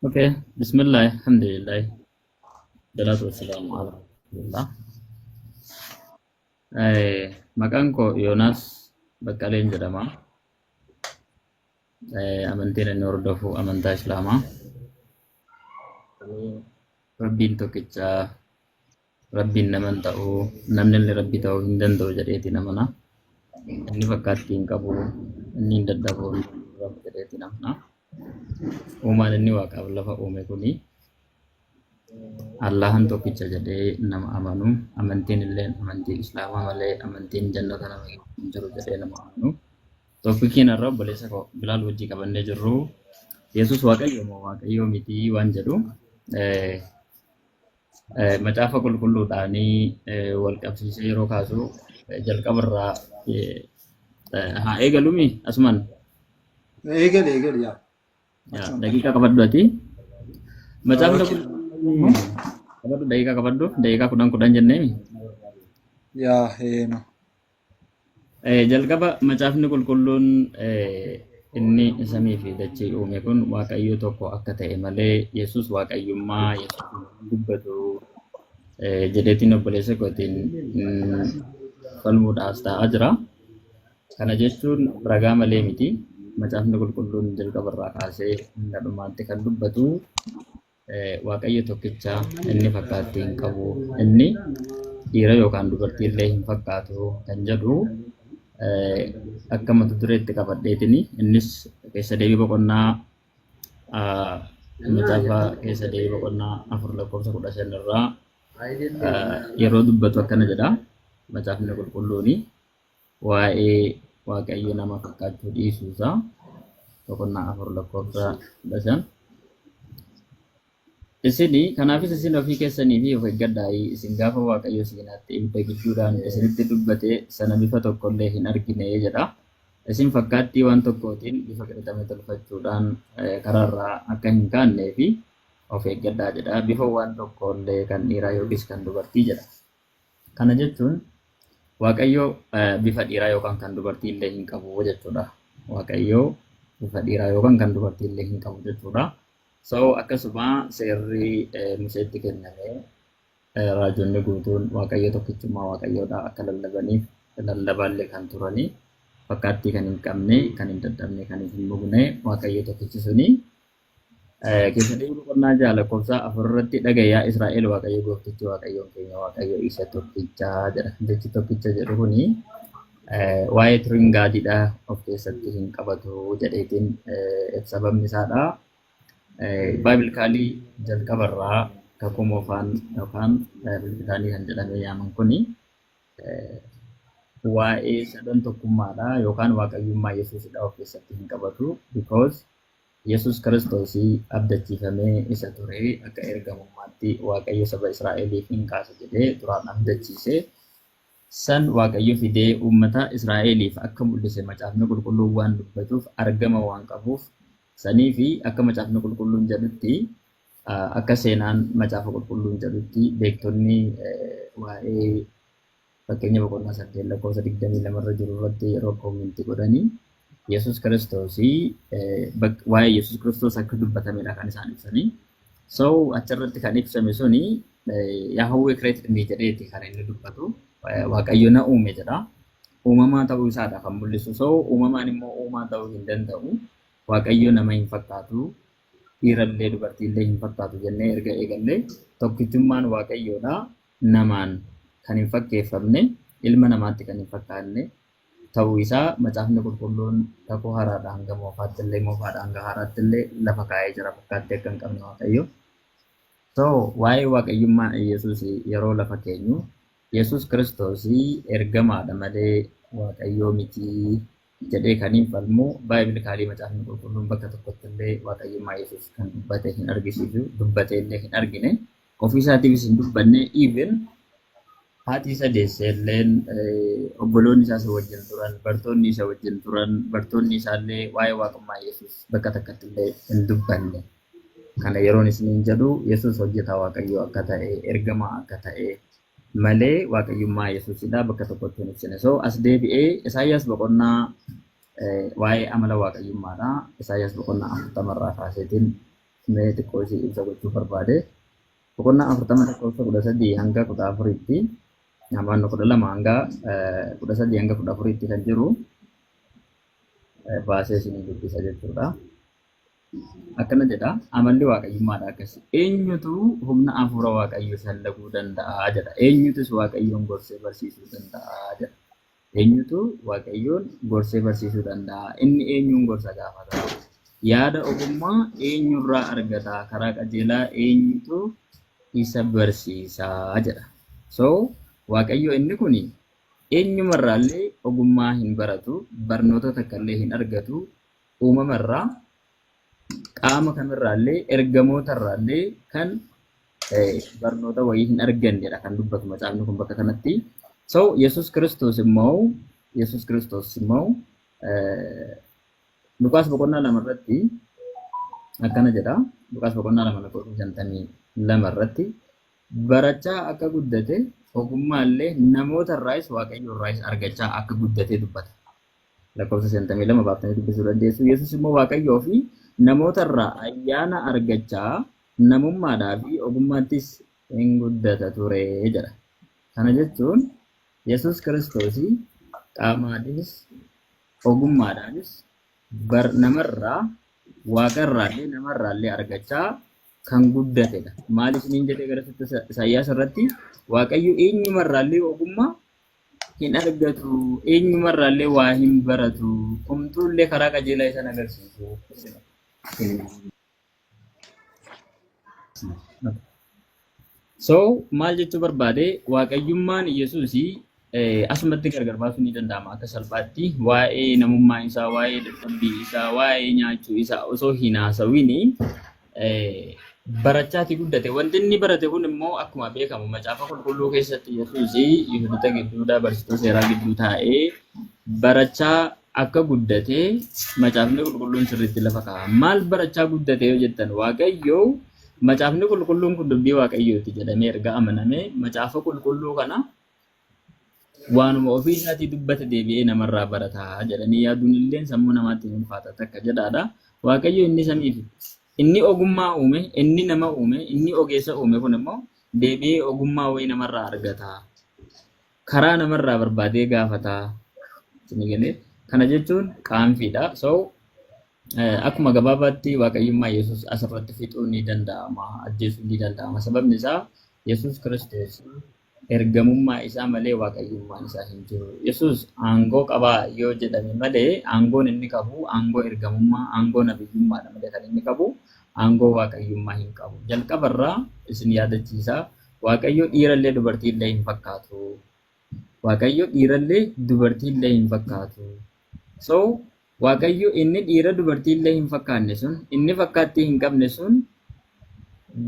Oke, Bismillah, Alhamdulillah, salatu wassalamu ala Rasulillah. Maqaan koo Yoonaas Baqqaleen jedhama. Amantiin inni hordofu amantaa Islaamaa. Rabbiin tokkicha, Rabbiin naman ta'uu, namni illee Rabbi ta'uu hin danda'u jedheetiin amana. Inni fakkaattii hin qabu, inni hin dadhabuu Rabbi jedheetiin amana. Uumaan inni waaqaaf lafa uume kuni Allahan tokkicha jedhee nama amanu. Amantiin illee amantii Islaamaa malee amantiin jannata nama hin jiru jedhee nama amanu. Toppikiin irra obboleessa koo Bilaal wajjii qabannee jirru Yesuus Waaqayyo moo Waaqayyo miti waan jedhu macaafa qulqulluudhaanii wal qabsiisee yeroo kaasu jalqabarraa haa eegalumi asumaan Eegal yaa. daqiiqaa qabaddu ati macaafni qulqulluun qabaddu daqiiqaa qabaddu daqiiqaa kudhan jenneemi. Yaa heeno. Jalqaba macaafni qulqulluun inni samii fi dachee uume kun Waaqayyo tokko akka ta'e malee Yesuus Waaqayyummaa Yesuus dubbatu jedheetiin obboleessa kootiin falmuudhaaf ta'aa jira. Kana jechuun ragaa malee miti. Macaafni qulqulluun jalqabarraa kaasee hanga dhumaatti kan dubbatu Waaqayyo tokkicha inni fakkaattii hin qabu inni dhiira yookaan dubartii illee hin fakkaatu kan jedhu akka mata dureetti qabadheetini innis keessa deebii boqonnaa macaafa keessa deebii boqonnaa 4:15 irraa yeroo dubbatu akkana jedha. Macaafni qulqulluuni waa'ee Waaqayyo nama fakkaachuu dhiisuusaa boqonnaa 4:15. Kanaafis isin ofii keessanii fi of eeggadhaa isin gaafa Waaqayyo seenaatti ibidda gidduudhaan isinitti dubbate sana bifa tokkollee hin argine jedha. Isin fakkaattii waan tokkootiin bifa qixxame tolfachuudhaan karaarraa akka hin kaannee fi of eeggadhaa jedha. Bifa waan tokkollee kan dhiiraa yookiis kan dubartii jedha. Kana jechuun Waaqayyo bifa dhiiraa yookaan kan dubartii illee hin qabu jechuudha. Waaqayyo bifa dhiiraa yookaan kan dubartii illee hin qabu jechuudha. So akkasuma seerri Museetti kenname raajonni guutuun Waaqayyo tokkichummaa Waaqayyoodhaa akka lallabaniif lallabaallee kan turanii fakkaattii kan hin qabne kan hin dadhabne kan hin bugne Waaqayyo tokkichi suni keessa deebii boqonnaa 6:4 irratti dhagayaa Israa'el Waaqayyo gooftichi Waaqayyoon keenya Waaqayyo isa tokkichaa jedha. Jechi tokkicha jedhu kuni waa'ee Tringaadidha of keessatti hin qabatu jedheetiin sababni isaadha. Baayibilkaalii jalqabarraa kakuu moofaan yookaan baayibilkaalii kan jedhamee yaaman kuni waa'ee sadan tokkummaadha yookaan waaqayyummaa Yesuusidha of keessatti hin qabatu. Because Yesuus Kiristoosii abdachiifamee isa ture akka ergamummaatti Waaqayyo saba Israa'eliif hin kaasa jedhee duraan abdachiise. San Waaqayyo fidee uummata Israa'eliif akka mul'ise macaafni qulqulluun waan dubbatuuf argama waan qabuuf sanii fi akka macaafni qulqulluun jedhutti akka seenaan macaafa qulqulluun jedhutti beektonni waa'ee fakkeenya boqonnaa 8:22 irra jiru irratti yeroo koomentii godhanii Yesuus Kiristoosii waa'ee Yesuus Kiristoos akka dubbatamedha kan isaan ibsanii. So achirratti kan ibsame suni Yahweh created me jedheeti kan inni dubbatu. Waaqayyo na uume jedha. Uumamaa ta'uu isaadha kan mul'isu. So uumamaan immoo uumaa ta'uu hin danda'u. Waaqayyo nama hin fakkaatu. Dhiirallee dubartiillee hin fakkaatu jennee erga eegallee tokkichummaan Waaqayyoodha namaan kan hin fakkeeffamne ilma namaatti kan hin fakkaanne ta'uu isaa macaafni qulqulluun kakuu haaraadhaa hanga moofaattillee moofaadhaa hanga haaraattillee lafa kaa'ee jira fakkaattii akka hin qabne Waaqayyo. So waa'ee waaqayyummaa Yesuus yeroo lafa keenyu Yesuus Kiristoosii ergamaadha malee Waaqayyoo miti jedhee kan hin falmu baayibilkaalii macaafni qulqulluun bakka tokkottillee waaqayyummaa Yesuus kan dubbate hin argisiisu dubbatee illee hin argine ofii isaatiifis hin dubbanne even haati isa deessee illeen obboloonni isaa wajjin turan bartoonni isa wajjin turan bartoonni isaallee waa'ee waaqummaa Yesuus bakka takkattillee hin dubbanne. Kana yeroon isiniin jedhu Yesuus hojjetaa Waaqayyoo akka ta'e ergamaa akka ta'e malee waaqayyummaa Yesuusidha bakka tokkotti hin ibsine. So as deebi'ee Isaayyaas boqonnaa waa'ee amala waaqayyummaadha. Isaayyaas boqonnaa 40 irraa kaaseetiin mee xiqqoo ishee ibsa gochuu barbaade. Boqonnaa 41 hanga 14tti namoonni 12 hanga 13 hanga 14tti kan jiru baasee isin dubbisa jechuudha. Akkana jedha amalli waaqayyummaadha akkasi. Eenyutu humna hafuura waaqayyoo shallaguu danda'a jedha. Eenyutus waaqayyoon gorsee barsiisuu danda'a jedha. Eenyutu waaqayyoon gorsee barsiisuu danda'a. Inni eenyuun gorsa gaafata? Yaada ogummaa eenyurraa argata? Karaa qajeelaa eenyutu isa barsiisaa jedha. So waaqayyo inni kuni eenyumarraallee ogummaa hin baratu, barnoota takkallee hin argatu, uumamarraa qaama kamirraallee ergamootarraallee kan barnoota wayii hin argannedha kan dubbatu macaafni kun bakka kanatti. So Yesus Kiristoos immoo Luqaas boqonnaa 2 irratti akkana jedha. Luqaas boqonnaa 2 irratti barachaa akka guddate ogummaallee namootarraayis waaqayyoorraayis argachaa akka guddate dubbata. Lakkoofsa 52 baaftanii dubbisuu dandeessu. Yesus immoo waaqayyoo fi namootarraa ayyaana argachaa namummaadhaa fi ogummaattis hin guddata ture jedha. Kana jechuun Yesus Kiristoos qaamaanis ogummaadhaanis namarraa waaqarraallee namarraallee argachaa kan guddatedha. Maal isiniin jedhee gara Isaayyaas irratti waaqayyo eenyumarraallee ogummaa hin argatu, eenyumarraallee waa hin baratu, homtuullee karaa qajeelaa isa agarsiisu. So maal jechuu barbaade waaqayyummaan Yesuusii asumatti gargar baasuu ni danda'ama akka salphaatti waa'ee namummaa isaa, waa'ee dadhabbii isaa, waa'ee nyaachuu isaa osoo hin haasawini barachaati guddate. Wanti inni barate kun immoo akkuma beekamu macaafa qulqulluu keessatti Yesuusii Yihudoota gidduudhaa barsiisota seeraa gidduu taa'ee barachaa akka guddate macaafni qulqulluun sirriitti lafa kaa'a. Maal barachaa guddate yoo jettan waaqayyoo macaafni qulqulluun kun dubbii waaqayyooti jedhamee erga amanamee macaafa qulqulluu kana waanuma ofii isaatii dubbate deebi'ee namarraa barataa jedhanii yaaduun illee sammuu namaatti hin ulfaata takka jedhaadha. Waaqayyo inni samiifi inni ogummaa uume, inni nama uume, inni ogeessa uume kun immoo deebi'ee ogummaa wayii namarraa argata. Karaa namarraa barbaadee gaafata. Kana jechuun qaanfiidha. So akkuma gabaabaatti waaqayyummaa Yesus asirratti fixuun ni danda'ama, ajjeesuun ni danda'ama. Sababni isaa Yesus Kiristoos ergamummaa isaa malee waaqayyummaan isaa hin jiru. Yesus aangoo qabaa yoo jedhame malee aangoon inni qabu aangoo ergamummaa, aangoo nabiyyummaadha malee kan inni qabu aangoo waaqayyummaa hin qabu. Jalqabarraa isin yaadachiisa waaqayyo dhiirallee dubartiillee hin fakkaatu. Waaqayyo dhiirallee dubartiillee hin fakkaatu. So waaqayyo inni dhiira dubartiillee hin fakkaanne sun, inni fakkaattii hin qabne sun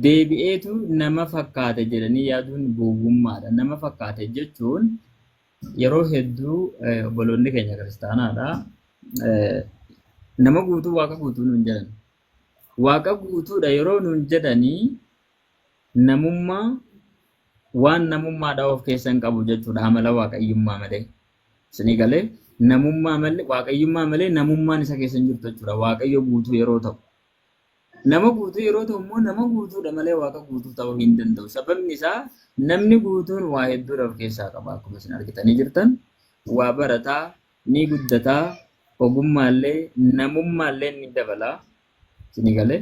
deebi'eetu nama fakkaate jedhanii yaaduun gowwummaadha. Nama fakkaate jechuun yeroo hedduu obboloonni keenya kiristaanaadha. Nama guutuu waaqa guutuu nuun jedhan. Waaqa guutuudha yeroo nuun jedhanii namummaa waan namummaadha of keessan qabu jechuudha. Amala waaqayyummaa malee. Isinii galee namummaa malee waaqayyummaa malee namummaan isa keessa hin jirtu jechuudha. Waaqayyo guutuu yeroo ta'u. Nama guutuu yeroo ta'u immoo nama guutuudha malee waaqa guutuu ta'uu hin danda'u. Sababni isaa namni guutuun waa hedduudha of keessaa qaba. Akkuma isin argitanii jirtan waa barataa, ni guddataa, ogummaallee namummaallee ni dabalaa. Isinii galee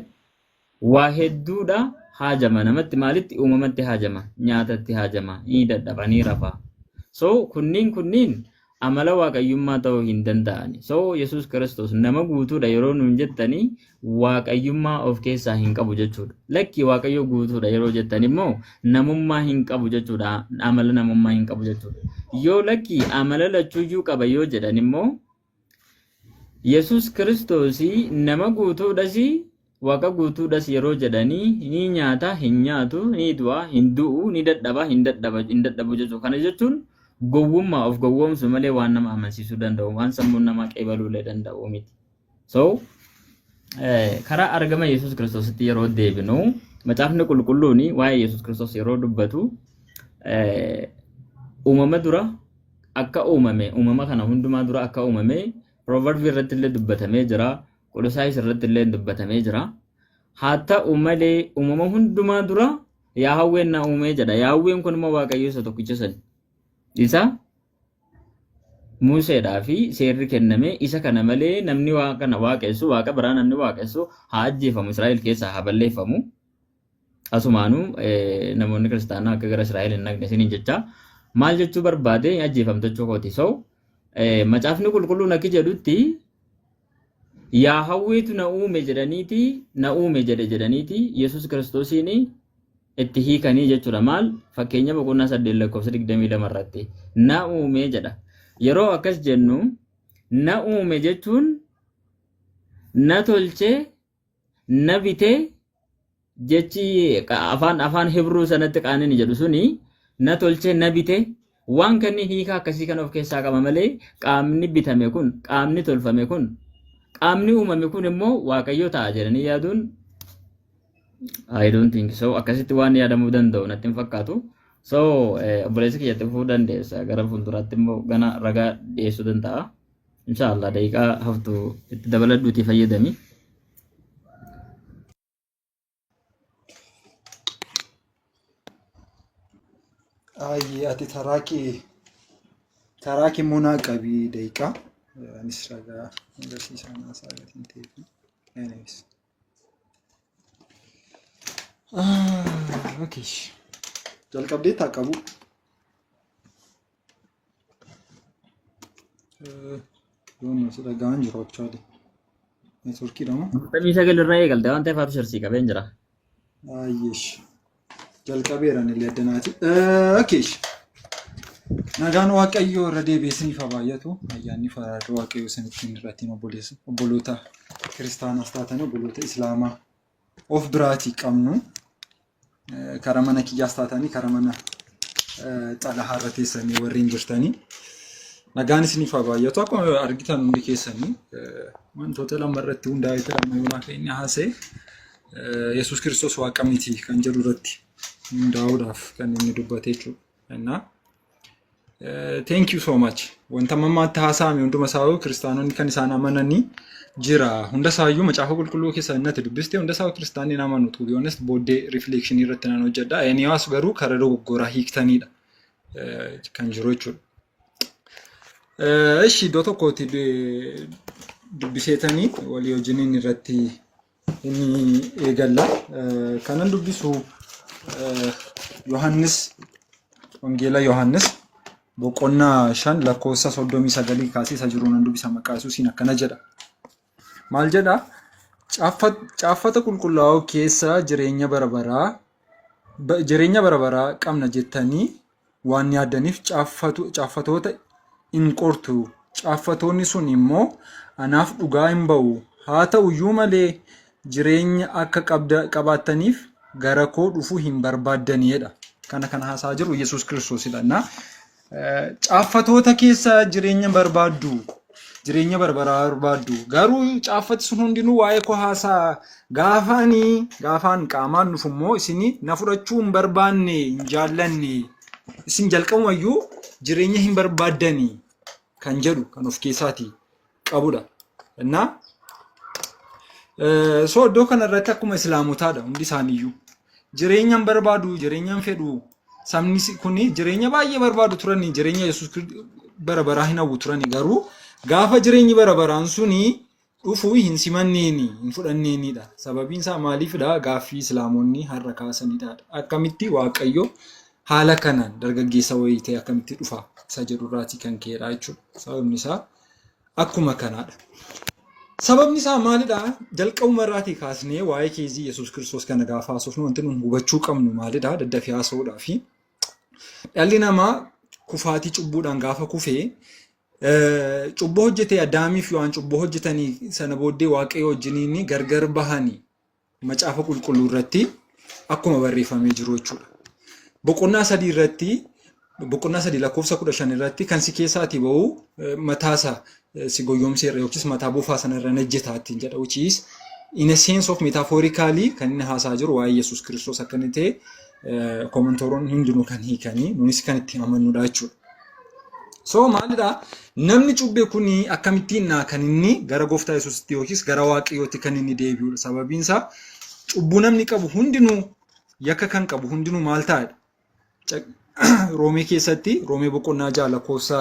waa hedduudha haajama. Namatti maalitti uumamatti haajama, nyaatatti haajama, ni dadhaba, ni rafa. So kunniin amala waaqayyummaa ta'uu hin danda'ani. So Yesus Kiristoos nama guutuudha yeroo nuun jettanii waaqayyummaa of keessaa hin qabu jechuudha. Lakki waaqayyo guutuudha yeroo jettan immoo namummaa hin qabu jechuudha. Amala namummaa hin qabu jechuudha. Yoo lakki amala lachuuyyuu qaba yoo jedhan immoo Yesus Kiristoos nama guutuudhas waaqa guutuudhas yeroo jedhanii ni nyaata, hin nyaatu, ni du'a, hin du'u, ni dadhaba, hin dadhabu jechuudha. Kana jechuun gowwummaa of gowwoomsu malee waan nama amansiisuu danda'u, waan sammuun namaa qeebaluulee danda'u miti. So karaa argama Yesus Kiristoositti yeroo deebinu macaafni qulqulluun waa'ee Yesus Kiristoos yeroo dubbatu uumama dura akka uumame, uumama kana hundumaa dura akka uumame Proverbs irratti illee dubbatamee jira, Qolosaayiis irratti illee dubbatamee jira. hatta umalee uumama hundumaa dura Yaahawween na uumee jedha. Yaahawween kun immoo Waaqayyo isa tokkicha san. Isa Museedhaa fi seerri kenname isa kana malee namni waaqa na waaqessu waaqa biraa namni waaqessu haa ajjeefamu Israa'el keessaa haa balleeffamu. Asumaanuu namoonni kiristaanaa akka gara Israa'el hin dhaqne isiniin jecha maal jechuu barbaade ajjeefamtachuu kooti. So macaafni qulqulluun akka jedhutti Yaahawweetu na uume jedhaniiti na uume jedhaniiti Yesuus Kiristoosiin itti hiikanii jechuudha. Maal fakkeenya boqonnaa 8:22 irratti na uume jedha. Yeroo akkas jennu na uume jechuun na tolchee na bitee jechi afaan Hibruu sanatti qaanini jedhu suni na tolchee na bitee waan kanni hiika akkasii kan of keessaa qaba malee qaamni bitame kun qaamni tolfame kun qaamni uumame kun immoo Waaqayyo ta'a jedhanii yaaduun I don't think so. Akkasitti waan yaadamuu danda'u natti hin fakkaatu. So obboleessi kiyyatti fufuu dandeessa gara fuulduraatti immoo gana ragaa dhiyeessuu danda'a. Inshallah daqiiqaa haftu itti dabaladhuutii fayyadami. ati taraaki munaa qabii daqiiqaa. Anis ragaa agarsiisaa naasaa gatiin ta'eefi. Anyways. Okay. Jalqabdee taaqabu. Yoon asirra gahaan jiru actually. Neetworkii dha moo? 49 irraa eegalte waan ta'eef haatu sharsii qabeen jira. Ayyeesh. Jalqabeeraan illee addanaati. Okay. Nagaan Waaqayyoo irra deebiisaniif haa baay'atu. Ayyaanni faraada Waaqayyoo sanittiin irratti obboloota kiristaanaas taatan obboloota Islaamaa of biraati qabnu. Karaa mana kiyyaas taatanii karaa mana xalahaa irra teessanii warreen jirtanii. Nagaan isiniif haa baay'atu. Akkuma argitan hundi keessanii wantoota lama irratti hundaa'ee lama yoo akka inni haasa'e Yesuus Kiristoos waaqa miti kan jedhu irratti hundaa'uudhaaf kan inni dubbate jechuudha. Thank you so much. Wanta mammaatti haasa'ame hunduma isaa kiristaanonni kan isaan amananii jira. Hunda isaayyuu macaafa qulqulluu keessaa innatti dubbiste hunda isaa kiristaanni amanu to be honest booddee reflection irratti nan hojjedha. Eniyaas garuu karaa dogoggoraa hiiktanidha kan jiru jechuudha. Ishi iddoo tokkotti dubbiseetanii walii wajjiniin irratti inni eegalla. Kanan dubbisu Yohaannis Wangeela Yohaannis boqonnaa 5 lakkoofsa 39 kaasee isa jiru nan dubbisa maqaa Yesuusiin akkana jedha. Maal jedha? Caaffata qulqullaa'oo keessa jireenya bara baraa qabna jettanii waan yaaddaniif caaffatoota hin qortu. Caaffatoonni sun immoo anaaf dhugaa hin ba'u. Haa ta'uyyuu malee jireenya akka qabaattaniif gara koo dhufuu hin barbaaddanidha. Kana haasaa jiru Yesuus Kiristoosidha. Caaffatoota keessa jireenya barbaaddu. Jireenya barbaraa barbaaddu. Garuu caaffati sun hundinuu waa'ee koo haasaa gaafaan qaamaan dhufummoo isinii na fudhachuu hin barbaanne hin jaallanne isin jalqabumayyuu jireenya hin barbaaddanii kan jedhu kan of keessaati qabudha. So iddoo kanarratti akkuma islaamotaadha hundi isaaniiyyuu jireenya hin barbaadu jireenya hin fedhu sabni kun jireenya baay'ee barbaadu turanii jireenya Yesuus bara baraa hin hawwu turanii garuu gaafa jireenyi bara baraan suni dhufuu hin simanneeni hin fudhanneenidha. Sababiin isaa maaliifidha? Gaaffii islaamonni har'a kaasanidha. Akkamitti Waaqayyo haala kanaan dargaggeessa wayii ta'e akkamitti dhufa isa jedhurraati kan ka'edha jechuudha. Sababni isaa akkuma kanaadha. Sababni isaa maalidha? Jalqabuma irraatii kaasnee waa'ee keezii Yesuus Kiristoos kana gaafa haasofnu wanti nuti hubachuu qabnu maalidha? Daddafee haasa'uudhaafi dhalli namaa kufaatii cubbuudhaan gaafa kufee cubboo hojjetee Adaamiif waan cubboo hojjetanii sana booddee Waaqayyo wajjiniin gargar bahanii macaafa qulqulluu irratti akkuma barreeffamee jiru jechuudha. Boqonnaa 3 irratti boqonnaa 3 lakkoofsa 15 irratti kan si keessaatii ba'u mataasa si goyyomseera yookiis mataa buufaa sanarra najjetaattiin jedha which is in a sense of metaphorically kan inni haasaa jiru waa'ee Yesuus Kiristoos akka inni ta'e kommentoroonni hundinuu kan hiikanii nunis kan itti amannuudha jechuudha. So maalidha namni cubbee kun akkamittiin kan inni gara gooftaa Yesuusitti yookiis gara Waaqayyootti kan inni deebi'udha. Sababiin isaa cubbuu namni qabu hundinuu yakka kan qabu hundinuu maal ta'edha? Roomee keessatti Roomee boqonnaa 6 lakkoofsa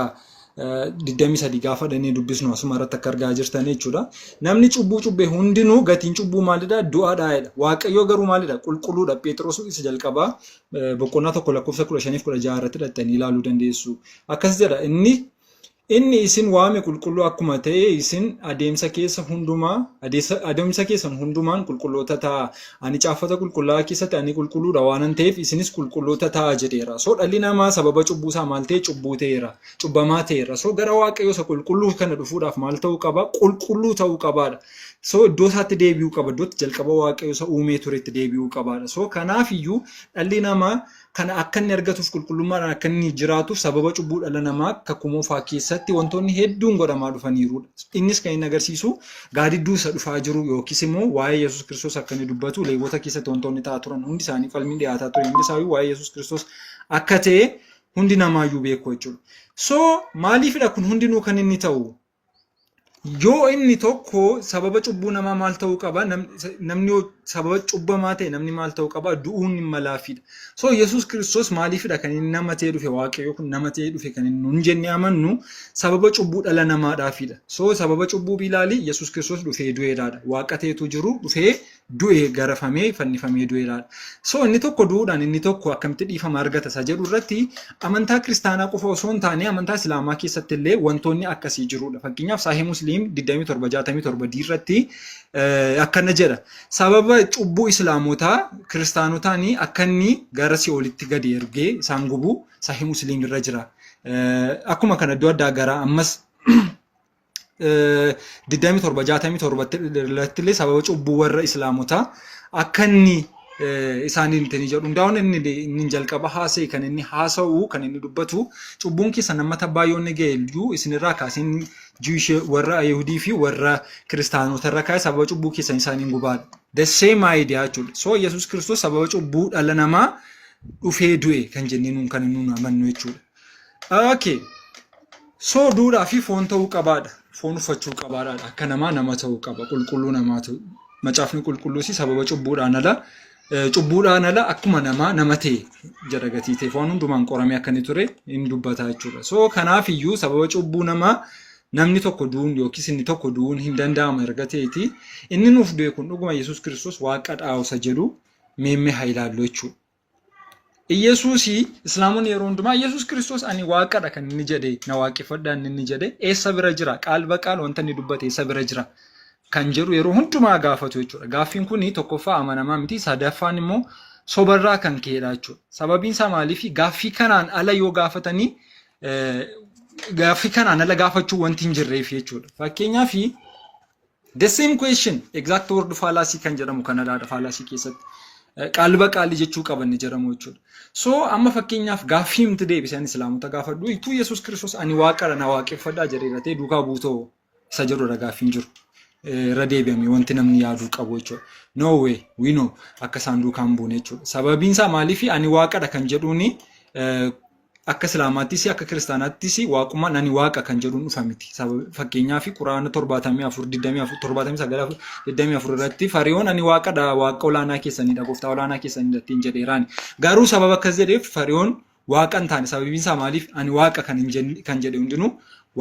23 gaafa dhanii dubbisnu asuma irratti akka argaa jirtan jechuudha. Namni cubbuu cubbee hundinuu gatiin cubbuu maalidha? Du'aadha. Waaqayyo garuu maalidha? Qulqulluudha. Phexros isa jalqabaa boqonnaa 1 lakkoofsa 15-16 irratti dhattanii ilaaluu dandeessu. Akkas jedha inni isin waame qulqulluu akkuma ta'e isin adeemsa keessan hundumaan qulqulloota ta'a. Ani caafata qulqullaa'aa keessatti ani qulqulluudha waan ta'eef isinis qulqulloota ta'a jedheera. So dhalli namaa sababa cubbuu isaa maal ta'e cubbuu ta'eera. Cubbamaa ta'eera. So gara waaqayyo isa qulqulluu kana dhufuudhaaf maal ta'uu qaba? Qulqulluu ta'uu qabaadha. So iddoo isaatti deebi'uu qaba. Iddootti jalqaba waaqayyo isa uumee turetti deebi'uu qabaadha. So kanaafiyyuu dhalli namaa kana akka inni argatuuf qulqullummaadhaan akka inni jiraatuuf sababa cubbuu dhala namaa kakkumoofaa keessatti wantoonni hedduun godhamaa dhufaniirudha. Innis kan inni agarsiisu gaadidduu isa dhufaa jiru yookiis immoo waa'ee Yesuus Kiristoos akka inni dubbatu Lewwota keessatti wantoonni ta'aa turan hundi isaanii falmii dhiyaataa ture. Hundi isaanii waa'ee Yesuus Kiristoos akka ta'e hundi namaayyuu beeku jechuudha. So maaliifidha kun hundinuu kan inni ta'u? Yoo inni tokko sababa cubbuu namaa maal ta'uu qaba? Namni sababa cubbamaa ta'e namni maal ta'uu qaba? Du'uun hin malaafidha. So Yesuus Kiristoos maaliifidha kan inni nama ta'ee dhufe? Waaqayyo kun nama ta'ee dhufe kan inni nun jennee amannu sababa cubbuu dhala namaadhaafidha. So sababa cubbuu bilaali Yesuus Kiristoos dhufee du'eedhaadha. Waaqa ta'etu jiru dhufee du'ee garafamee fannifamee du'eedhaadha. So inni tokko du'uudhaan inni tokko akkamitti dhiifama argata isa jedhu irratti amantaa kiristaanaa qofa osoo hin taane amantaa islaamaa keessatti illee wantoonni akkasii jirudha. Fakkeenyaaf Saahih Musliim 2767 diirratti akkana jedha. Sababa cubbuu islaamotaa kiristaanotaanii akka inni gara si'oolitti gadi ergee isaan gubu Saahih Musliim irra jira. Akkuma kana iddoo addaa gara ammas 2767 irratti illee sababa cubbuu warra islaamotaa akka inni isaaniin tani jedhu hundaa'uun inni jalqaba haasa'e kan inni haasa'u kan inni dubbatu cubbuun keessa nama tabbaayyoonni ga'eeyyuu isinirraa kaasin Jiwishee warra Yahudii fi warra kiristaanota irraa kaa'e sababa cubbuu keessan isaaniin gubaadha. The same idea jechuudha. So Yesuus Kiristoos sababa cubbuu dhala namaa dhufee du'e kan jennee kan inni amannu jechuudha. Okay. So duudhaa fi foon ta'uu qabaadha. Foon uffachuu qabaadha. Akka namaa nama ta'uu qaba. Qulqulluu namaa ta'u. Macaafni qulqulluusi sababa cubbuudhaan ala akkuma nama ta'e jara gatii ta'e foon hundumaan qoramee akka inni ture hin dubbata jechuudha. So kanaafiyyuu sababa cubbuu namaa namni tokko du'uun yookiis inni tokko du'uun hin danda'ama erga ta'eeti. Inni nuuf du'e kun dhuguma Yesuus Kiristoos waaqa dhaawusa jedhu meemmee haa ilaallu jechuudha. Yesuusii islaamonni yeroo hundumaa Yesuus Kiristoos ani waaqadha kan inni jedhe na waaqeffadhaa inni jedhe eessa bira jira? Qaal baqaal wanta inni dubbate eessa bira jira? Kan jedhu yeroo hundumaa gaafatu jechuudha. Gaaffiin kun tokkoffaa amanamaa miti, sadaffaan immoo sobarraa kan ka'edha jechuudha. Sababiin isaa maaliif gaaffii kanaan ala yoo gaafatanii gaaffii kanaan ala gaafachuu wanti hin jirreef jechuudha. Fakkeenyaaf the same question exact word fallacy kan jedhamu kanadha fallacy keessatti. Qalba qaalii jechuu qabanne jedhamu jechuudha. So amma fakkeenyaaf gaaffii miti deebisan islaamota gaafadhu itu Yesuus Kiristoos ani waaqadha na waaqeffadhaa jedheera ta'e duukaa buutoo isa jedhudha gaaffiin jiru. Irra deebi'ame wanti namni yaaduu qabu jechuudha. No way we know akka isaan duukaan buune jechuudha. Sababiin isaa maaliif ani waaqadha kan jedhuuni akka islaamaattis akka kiristaanaattis waaqummaan ani waaqa kan jedhuun dhufa miti. Fakkeenyaaf Quraana 74 irratti Fariyoon ani waaqadha waaqa olaanaa keessanidha gooftaa olaanaa keessanidha ittiin jedheeraani. Garuu sababa akkas jedheef Fariyoon waaqa hin taane sababiin isaa maaliif ani waaqa kan jedhe hundinuu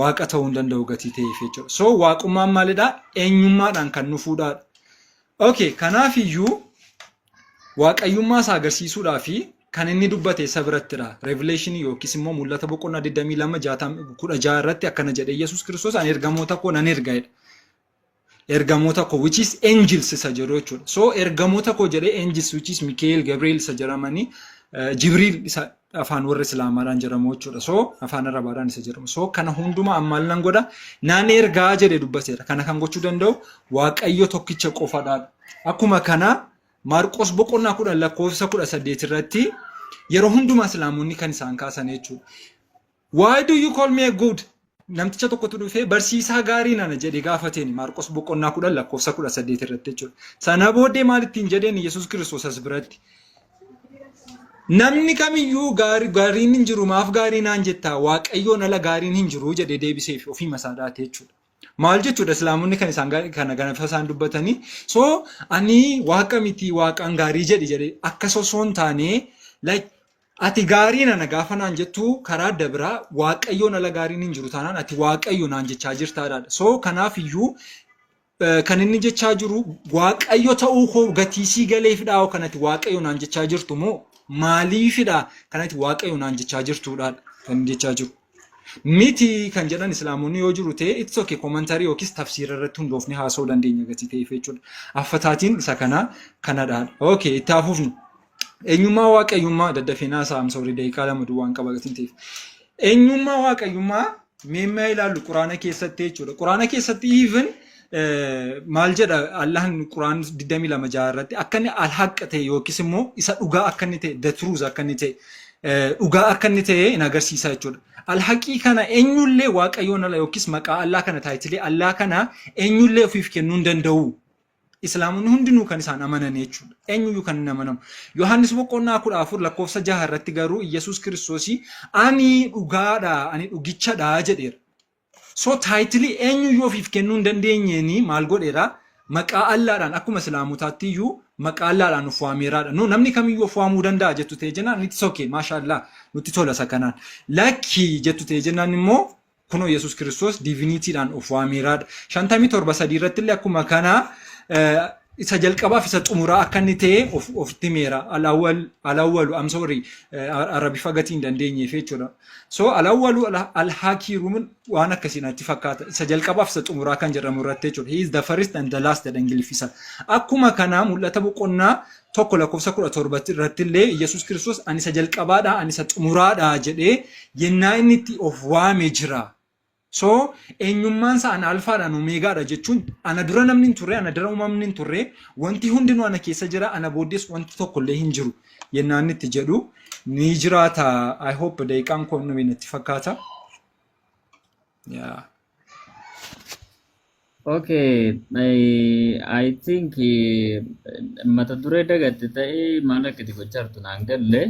waaqa ta'uu hin danda'u gatii ta'eef jechuudha. So waaqummaan maalidha? Eenyummaadhaan kan nufuudhaadha. Okay, kanaafiyyuu waaqayyummaa isaa agarsiisuudhaafi kan inni dubbate isa birattidha. Revelation yookiis immoo mul'ata boqonnaa 22:16 irratti akkana jedhe Yesuus Kiristoos ani ergamoota koo nan ergaedha. Ergamoota koo which is angels isa jedhu jechuudha. So ergamoota koo jedhe angels which is Mikael, Gabriel isa jedhamanii Jibriil isa afaan warra islaamaadhaan jedhamu jechuudha. So afaan arabaadhaan isa jedhamu. So kana hundumaa ammaal nan godha nan ergaa jedhe dubbateera. Kana kan gochuu danda'u waaqayyo tokkicha qofadha. Akkuma kana Maarqos boqonnaa 10 lakkoofsa 18 irratti yeroo hundumaa islaamonni kan isaan kaasan jechuudha. Why do you call me a good? Namticha tokkotu dhufee barsiisaa gaarii nana jedhee gaafateen Maarqos boqonnaa 10 lakkoofsa 18 irratti jechuudha. Sana booddee maal ittiin jedheen Yesuus Kiristoos as biratti namni kamiyyuu gaariin hin jiru maaf gaarii naan jettaa waaqayyoon ala gaariin hin jiru jedhee deebiseef ofii masaadhaate jechuudha. Maal jechuudha islaamonni kan isaan kana ganafa isaan dubbatanii. So ani waaqa miti waaqaan gaarii jedhe akkas osoo hin taane like ati gaarii nana gaafa naan jettu karaa adda biraa waaqayyoon ala gaariin hin jiru taanaan ati waaqayyo naan jechaa jirtaadha. So kanaaf iyyuu kan inni jechaa jiru waaqayyo ta'uu koo gatiisii galeefidhaa kanatti waaqayyo naan jechaa jirtu moo maaliifidha kanatti waaqayyo naan jechaa jirtuudha kan jechaa jiru. Miti kan jedhan islaamonni yoo jiru ta'e it's okay commentary yookiis tafsiira irratti hundoofne haasa'uu dandeenya gatii ta'eef jechuudha. Affataatiin isa kanadha. Okay itti hafuufnu. Eenyummaa waaqayyummaa daddafeenaa saamsoorii daqiiqaa lama duwwaan qaba gatiin ta'eef. Eenyummaa waaqayyummaa meemmaa ilaallu quraana keessatti jechuudha. Quraana keessatti even maal jedha Allahan quraan 22 jaarratti akka inni al-haqqa ta'e yookiis immoo isa dhugaa akka inni ta'e the truth akka inni ta'e dhugaa akka inni ta'e in agarsiisa jechuudha. Al-haqii kana eenyullee waaqayyoon ala yookiis maqaa Allah kana taayitilee Allah kana eenyullee ofiif kennuu hin danda'u. Islaamonni hundinuu kan isaan amanan jechuudha. Eenyuyyuu kan hin amanamu. Yohaannis boqonnaa 14 lakkoofsa 6 irratti garuu Iyyasuus Kiristoos ani dhugaadha, ani dhugichadha jedheera. So taayitilee eenyuyyuu ofiif kennuu hin dandeenyeeni maal godheera? Maqaa Allaadhaan akkuma islaamotaatti iyyuu maqaa Allaadhaan of waameeraadha. No namni kamiyyuu of waamuu danda'a jettu ta'e jennaan nuti sokee maashaallah nutti tola sakanaan. Lakki jettu ta'e jennaan immoo kunoo Yesuus Kiristoos divinitiidhaan of waameeraadha. 57 irratti illee akkuma kana isa jalqabaaf isa xumuraa akka inni ta'e ofitti meera. Alawwalu I'm sorry arabifa gatii hin dandeenyeef jechuudha. So alawwalu al-hakiruun waan akkasiinatti fakkaata. Isa jalqabaaf isa xumuraa kan jedhamu irratti jechuudha. He is the first and the last jedha Ingiliffisa. Akkuma kana mul'ata boqonnaa tokko lakkoofsa 17 irratti illee Yesuus Kiristoos ani isa jalqabaadha ani isa xumuraadha jedhee yennaa inni itti of waame jira. So eenyummaan isaa ana alfaadhaan omeegaadha jechuun ana dura namni hin turre ana dura uumamni hin turre wanti hundinuu ana keessa jira ana booddees wanti tokkollee hin jiru yennaan itti jedhu ni jiraata. I hope daqiiqaan kun nu itti fakkaata. Yeah. Okay, I think mata duree dagatti ta'ee maal akka itti gochartu naan galle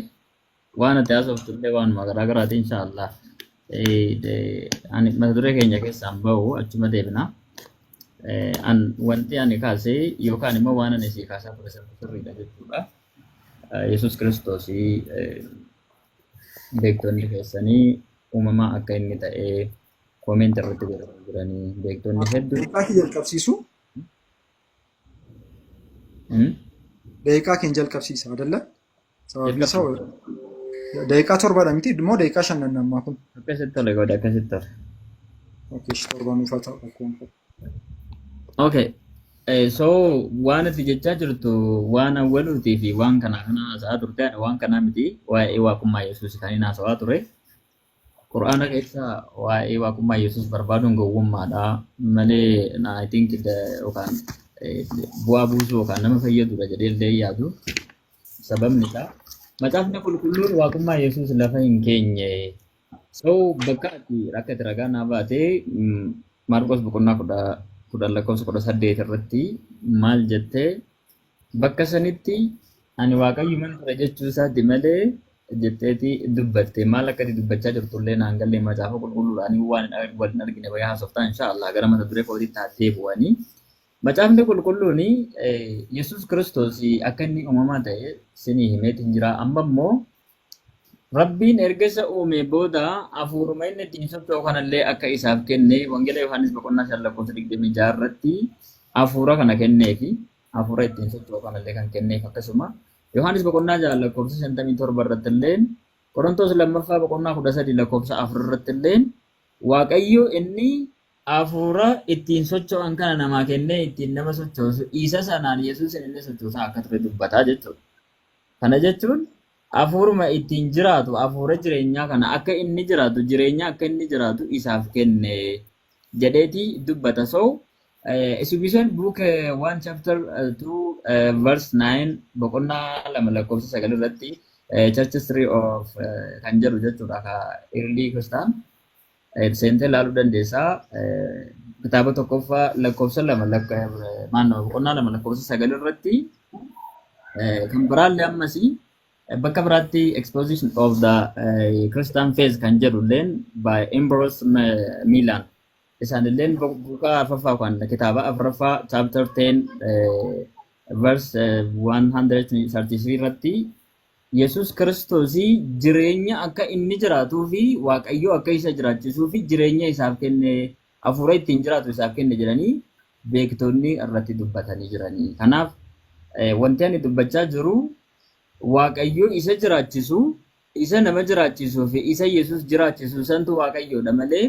waan ati haasoftulle waanuma garaa garaati inshallah. Ani mata duree keenya keessaan bahu achuma deebina. Wanti ani kaasee yookaan immoo waan ani sii kaasaa ture sirriidha jechuudha. Yesuus Kiristoos beektonni keessanii uumamaa akka inni ta'ee koomenti irratti godhamu jiranii beektonni hedduu. Daqiiqaa keenya jalqabsiisu. Daqiiqaa keenya jalqabsiisa adalla. Sababiin isaa daqiiqaa 7 miti immoo daqiiqaa 5 ammaa kun. Akkasitti tole godha akkasitti tole. Okay 7 nuuf ta'u akkuma. Okay. So waan ati jechaa jirtu waan awwaluutii fi waan kana haasa'aa turte waan kana miti waa'ee waaqummaa Yesuus kan inni haasa'aa ture. Quraana keessa waa'ee waaqummaa Yesuus barbaaduun gowwummaadha malee I think yookaan bu'aa buusuu yookaan nama fayyadudha jedhee illee yaadu. Sababni isaa macaafni qulqulluun waaqummaa Yesuus lafa hin keenye. So bakka ati akka itti ragaa naa baatee Maarqos boqonnaa 10:18 irratti maal jettee bakka sanitti ani waaqayyo man ture jechuu isaati malee jetteeti dubbatte maal akka itti dubbachaa jirtullee naan gallee macaafa qulqulluudhaan waan waliin argine bayyaa haasoftaa inshallah gara mata duree kootii taatee bu'anii macaafni qulqulluun Yesuus Kiristoos akka inni uumamaa ta'e sinii himeetiin jira. Amma immoo Rabbiin erga isa uume booda hafuuruma inni ittiin socho'u kanallee akka isaaf kenne wangeela Yohaannis boqonnaa 5:26 irratti hafuura kana kenneefi hafuura ittiin socho'u kanallee kan kenneef akkasuma Yohaannis boqonnaa 6:57 irratti illee Qorontos 2 boqonnaa 13:4 irratti illee Waaqayyo inni hafuura ittiin socho'an kana namaa kennee ittiin nama sochoosu isa sanaan Yesuus inni sochoosaa akka ture dubbataa jechuudha. Kana jechuun hafuuruma ittiin jiraatu hafuura jireenyaa kana akka inni jiraatu jireenya akka inni jiraatu isaaf kenne jedheeti dubbata. So Exhibition book 1 chapter 2 verse 9 boqonnaa 2 lakkoofsa 9 irratti church history of kan jedhu jechuudha ka early Christian seentee ilaaluu dandeessaa. Kitaaba tokkoffaa lakkoofsa 2 boqonnaa 2 lakkoofsa 9 irratti kan biraallee ammasii bakka biraatti exposition of the Christian faith kan jedhulleen by Ambrose Milan isaanilleen buka afraffaa kan kitaaba afraffaa chapter 10 verse 133 irratti Yesus Kiristoosii jireenya akka inni jiraatuu fi Waaqayyo akka isa jiraachisuu fi jireenya isaaf kenne hafuura ittiin jiraatu isaaf kenne jedhanii beektonni irratti dubbatanii jiranii. Kanaaf wanti ani dubbachaa jiru Waaqayyo isa jiraachisu, isa nama jiraachisuu fi isa Yesus jiraachisu santu Waaqayyoodha malee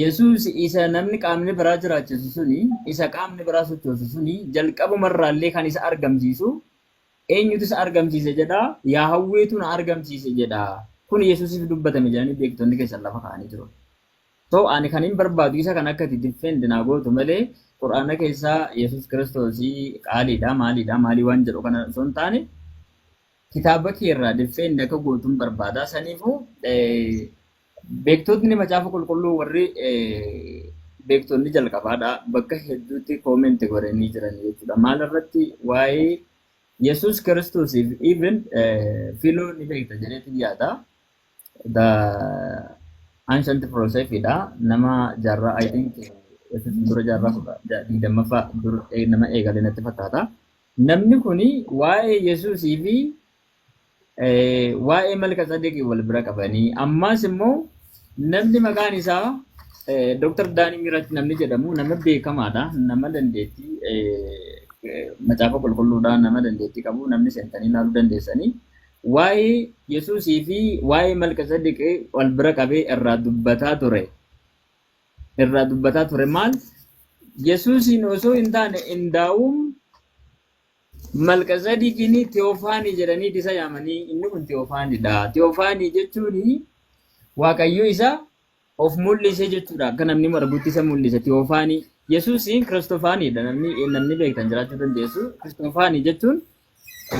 Yesus isa namni qaamni biraa jiraachisu suni, isa qaamni biraa sochoosu suni jalqabumarraallee kan isa argamsiisu eenyutu isa argamsiise jedha? Yaahawweetu na argamsiise jedha. Kun Yesusiif dubbatame jedhanii beektonni keessan lafa kaa'anii jiru. So ani kan hin barbaadu isa kan akka itti diffeend naa gootu malee Quraana keessaa Yesus Kiristoosii qaaliidha maalii waan jedhu kana osoo hin taane kitaaba kee irraa diffeend akka gootuun barbaada. Saniifuu beektonni macaafa qulqulluu warri beektonni jalqabaadha bakka hedduutti koomentii godhanii jiran jechuudha. Maal irratti waa'ee Yesus Kiristoosiif even filoo ni beekta jedheetu yaada. The ancient philosophy dha nama jaarraa I think dura jaarraa digdammaffaa nama eegale natti fakkaata. Namni kuni waa'ee Yesuusii fi waa'ee Malkiiseedeqii wal bira qabanii ammas immoo namni maqaan isaa Dr. Daanii Miirat namni jedhamu nama beekamaadha. Nama dandeettii macaafa qulqulluudhaan nama dandeettii qabu namni seentanii ilaaluu dandeessanii waa'ee Yesuusii fi waa'ee Malkiiseedeqii wal bira qabee irraa dubbataa ture maal Yesuusiin osoo hin taane indaa'uun Malkiiseedeqiin Teofaanii jedhanii isa yaamanii inni kun Teofaaniidha. Teofaanii jechuun Waaqayyo isa of mul'ise jechuudha. Akka namni margutti isa mul'ise Teofaanii. Yesuusiin Kiristoofaaniidha. Namni beektan jiraachuu dandeessu. Kiristoofaanii jechuun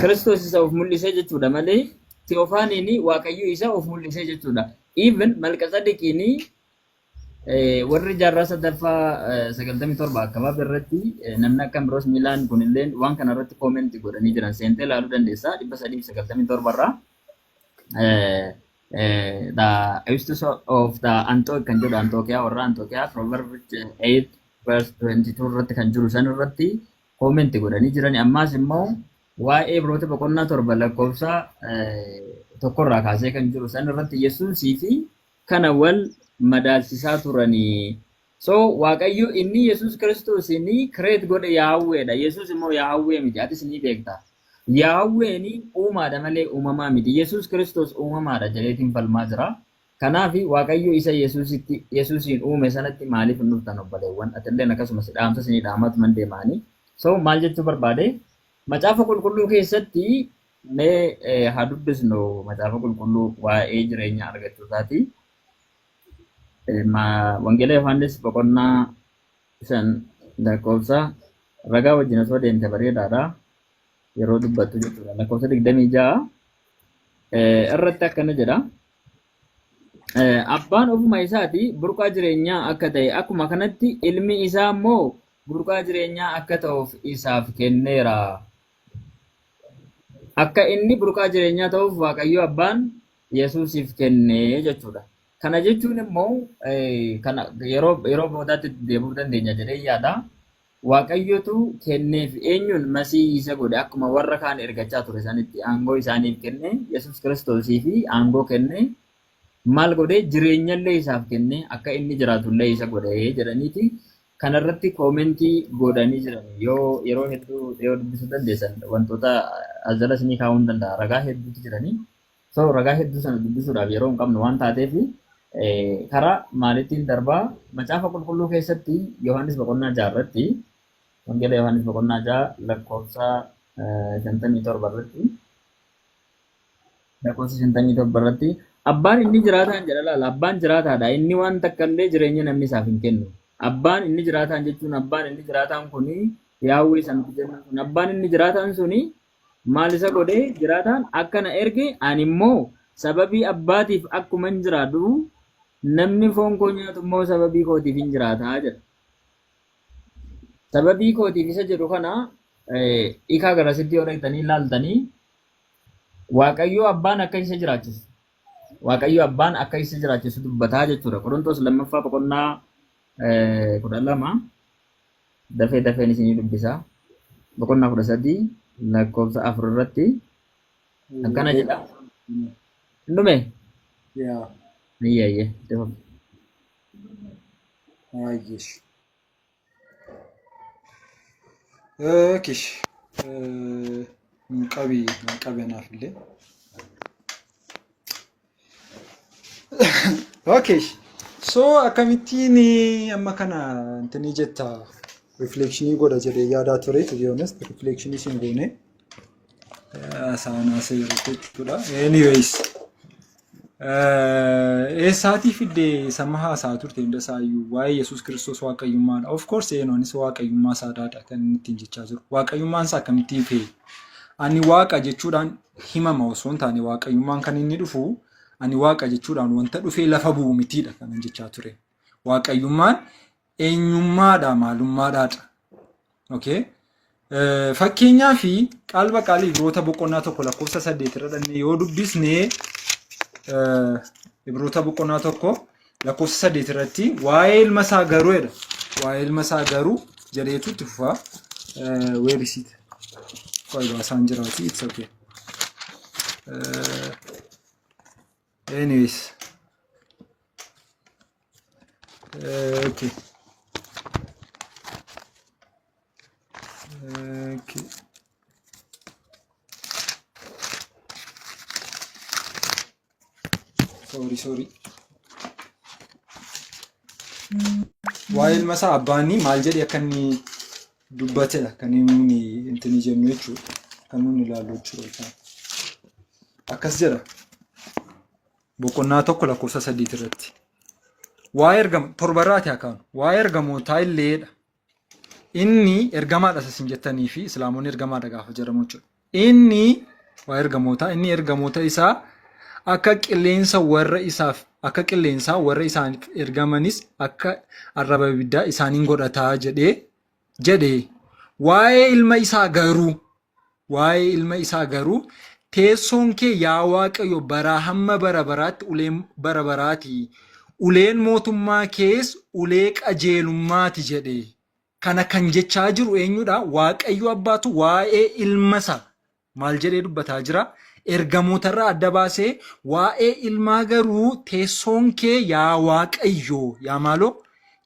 Kiristoos isa of mul'ise jechuudha malee Teofaaniin Waaqayyo isa of mul'ise jechuudha. Even Malkiiseedeqiin warri jaarraa sadaffaa 97 akkabaab irratti namni akka biroos Miilaan kunillee waan kana irratti koomentii godhanii jiran seentee ilaaluu dandeessa 397 irraa the Eustace of the Antioch kan jedhu Antiochiyaa warra Antiochiyaa Proverbs 8 verse 22 irratti kan jiru san irratti koomentii godhanii jiran ammaas immoo waa'ee Ibroota boqonnaa 7 lakkoofsa tokkorraa kaasee kan jiru san irratti Yesuusii fi kana wal madaalchisaa turanii. So Waaqayyo inni Yesus Kiristoos inni create godhe Yaahawweedha. Yesus immoo Yaahawwee miti. Atis ni beekta. Yaahawween uumaadha malee uumamaa miti. Yesus Kiristoos uumamaadha jedheetiin falmaa jira. Kanaaf Waaqayyo isa Yesuusiin uume sanatti maaliif hin dhuftan obboleewwan? Atilleen akkasumas dhaamsa isinii dhaamatu man deemaanii. So maal jechuu barbaade? Macaafa qulqulluu keessatti mee haa dubbisnu macaafa qulqulluu waa'ee jireenya argachuusaati. Wangeela Yohaannis boqonnaa 5 lakkoofsa ragaa wajjin osoo deemte bareedaadha yeroo dubbattu jechuudha. Lakkoofsa 26 irratti akkana jedha. Abbaan ofuma isaati burqaa jireenyaa akka ta'e akkuma kanatti ilmi isaa immoo burqaa jireenyaa akka ta'uuf isaaf kenneera. Akka inni burqaa jireenyaa ta'uuf Waaqayyo Abbaan Yesuusiif kennee jechuudha. Kana jechuun immoo yeroo boodaatti deebi'uu dandeenya jedhee yaada. Waaqayyotu kenneef eenyuun masii isa godhe akkuma warra kaan ergachaa ture sanitti aangoo isaaniif kenne Yesus Kiristoosii fi aangoo kenne maal godhe jireenyallee isaaf kenne akka inni jiraatullee isa godhe jedhaniiti. Kanarratti koomentii godhanii jiran yeroo hedduu yoo dubbisuu dandeessan wantoota jala isinii kaa'uu hin danda'a. Ragaa hedduutu jiranii. So ragaa hedduu sana dubbisuudhaaf yeroo hin qabnu waan taateef karaa maalittiin darbaa macaafa qulqulluu keessatti Yohaannis boqonnaa 6 irratti wangeela Yohaannis boqonnaa 6 lakkoofsa 57 irratti abbaan inni jiraataan jedha laala abbaan jiraataadha inni waan takkaallee jireenya namni isaaf hin kennu. Abbaan inni jiraataan jechuun abbaan inni jiraataan kuni Yaahwee sanatti jenna sun abbaan inni jiraataan suni maal isa godhee jiraataan akkana erge ani immoo sababii abbaatiif akkuma hin jiraadhu namni foon koo nyaatu immoo sababii kootiif hin jiraataa jedha. Sababii kootiif isa jedhu kana hiikaa garasitti yoo dhaqxanii ilaaltanii Waaqayyo abbaan akka isa jiraachisu dubbataa jechuudha. Qorontos lammaffaa boqonnaa kudha lama dafee isinii dubbisaa boqonnaa 13 lakkoofsa 4 irratti akkana jedha. Hindume? Yeah. Iyyee. Ayyesh. Okay. Qabi naaf illee. Okay. So akkamittiin amma kana intini jetta reflection godha jedhee yaadaa ture, to be honest reflection isin goone saana seertuudha. Anyways eessaatii fidee sama haasaa turte hunda saayyuu waa'ee Yesuus Kiristoos waaqayyummaadha. Of course eenyoonis waaqayyummaa isaadha kan inni ittiin jechaa jiru. Waaqayyummaan isaa akkamittiin fe'e? Ani waaqa jechuudhaan himama osoo hin taane waaqayyummaan kan inni dhufu ani waaqa jechuudhaan wanta dhufee lafa bu'u mitiidha kan inni jechaa ture. Waaqayyummaan eenyummaadha, maalummaadhaadha. Okay? Fakkeenyaa fi qalba qaalii Ibroota boqonnaa tokko lakkoofsa 8 irra dhannee yoo dubbisne Ibroota boqonnaa tokko lakkoofsa 8 irratti waa'ee ilma isaa garuu jedha. Waa'ee ilma isaa garuu jedheetu itti fufa. Where is it? Fayyaa isaan jiraati. It's okay. Anyways. Okay. Okay. Sorry. Waa'ee ilma isaa abbaanii maal jedhee akka inni dubbatedha kan inni intini jennu jechuudha. Kan nuti ilaallu jechuudha. Akkas jedha. Boqonnaa tokko lakkoofsa 8 irratti. Waa'ee ergama torbarraati akaanu. Waa'ee ergamootaa illeedha. Inni ergamaadha isin jettanii fi islaamoonni ergamaadha gaafa jedhamu jechuudha. Inni waa'ee ergamootaa, inni ergamoota isaa akka qilleensa warra isaaniif ergamanis akka arraba ibiddaa isaaniin godhataa jedhee waa'ee ilma isaa garuu teessoon kee yaa Waaqayyo baraa hamma bara baraatti uleen bara baraati, uleen mootummaa kees ulee qajeelummaati jedhee. Kana kan jechaa jiru eenyudha? Waaqayyo abbaatu waa'ee ilma isaa maal jedhee dubbataa jira? Ergamootarraa adda baasee waa'ee ilmaa garuu teessoon kee yaa Waaqayyo, yaa maaloo?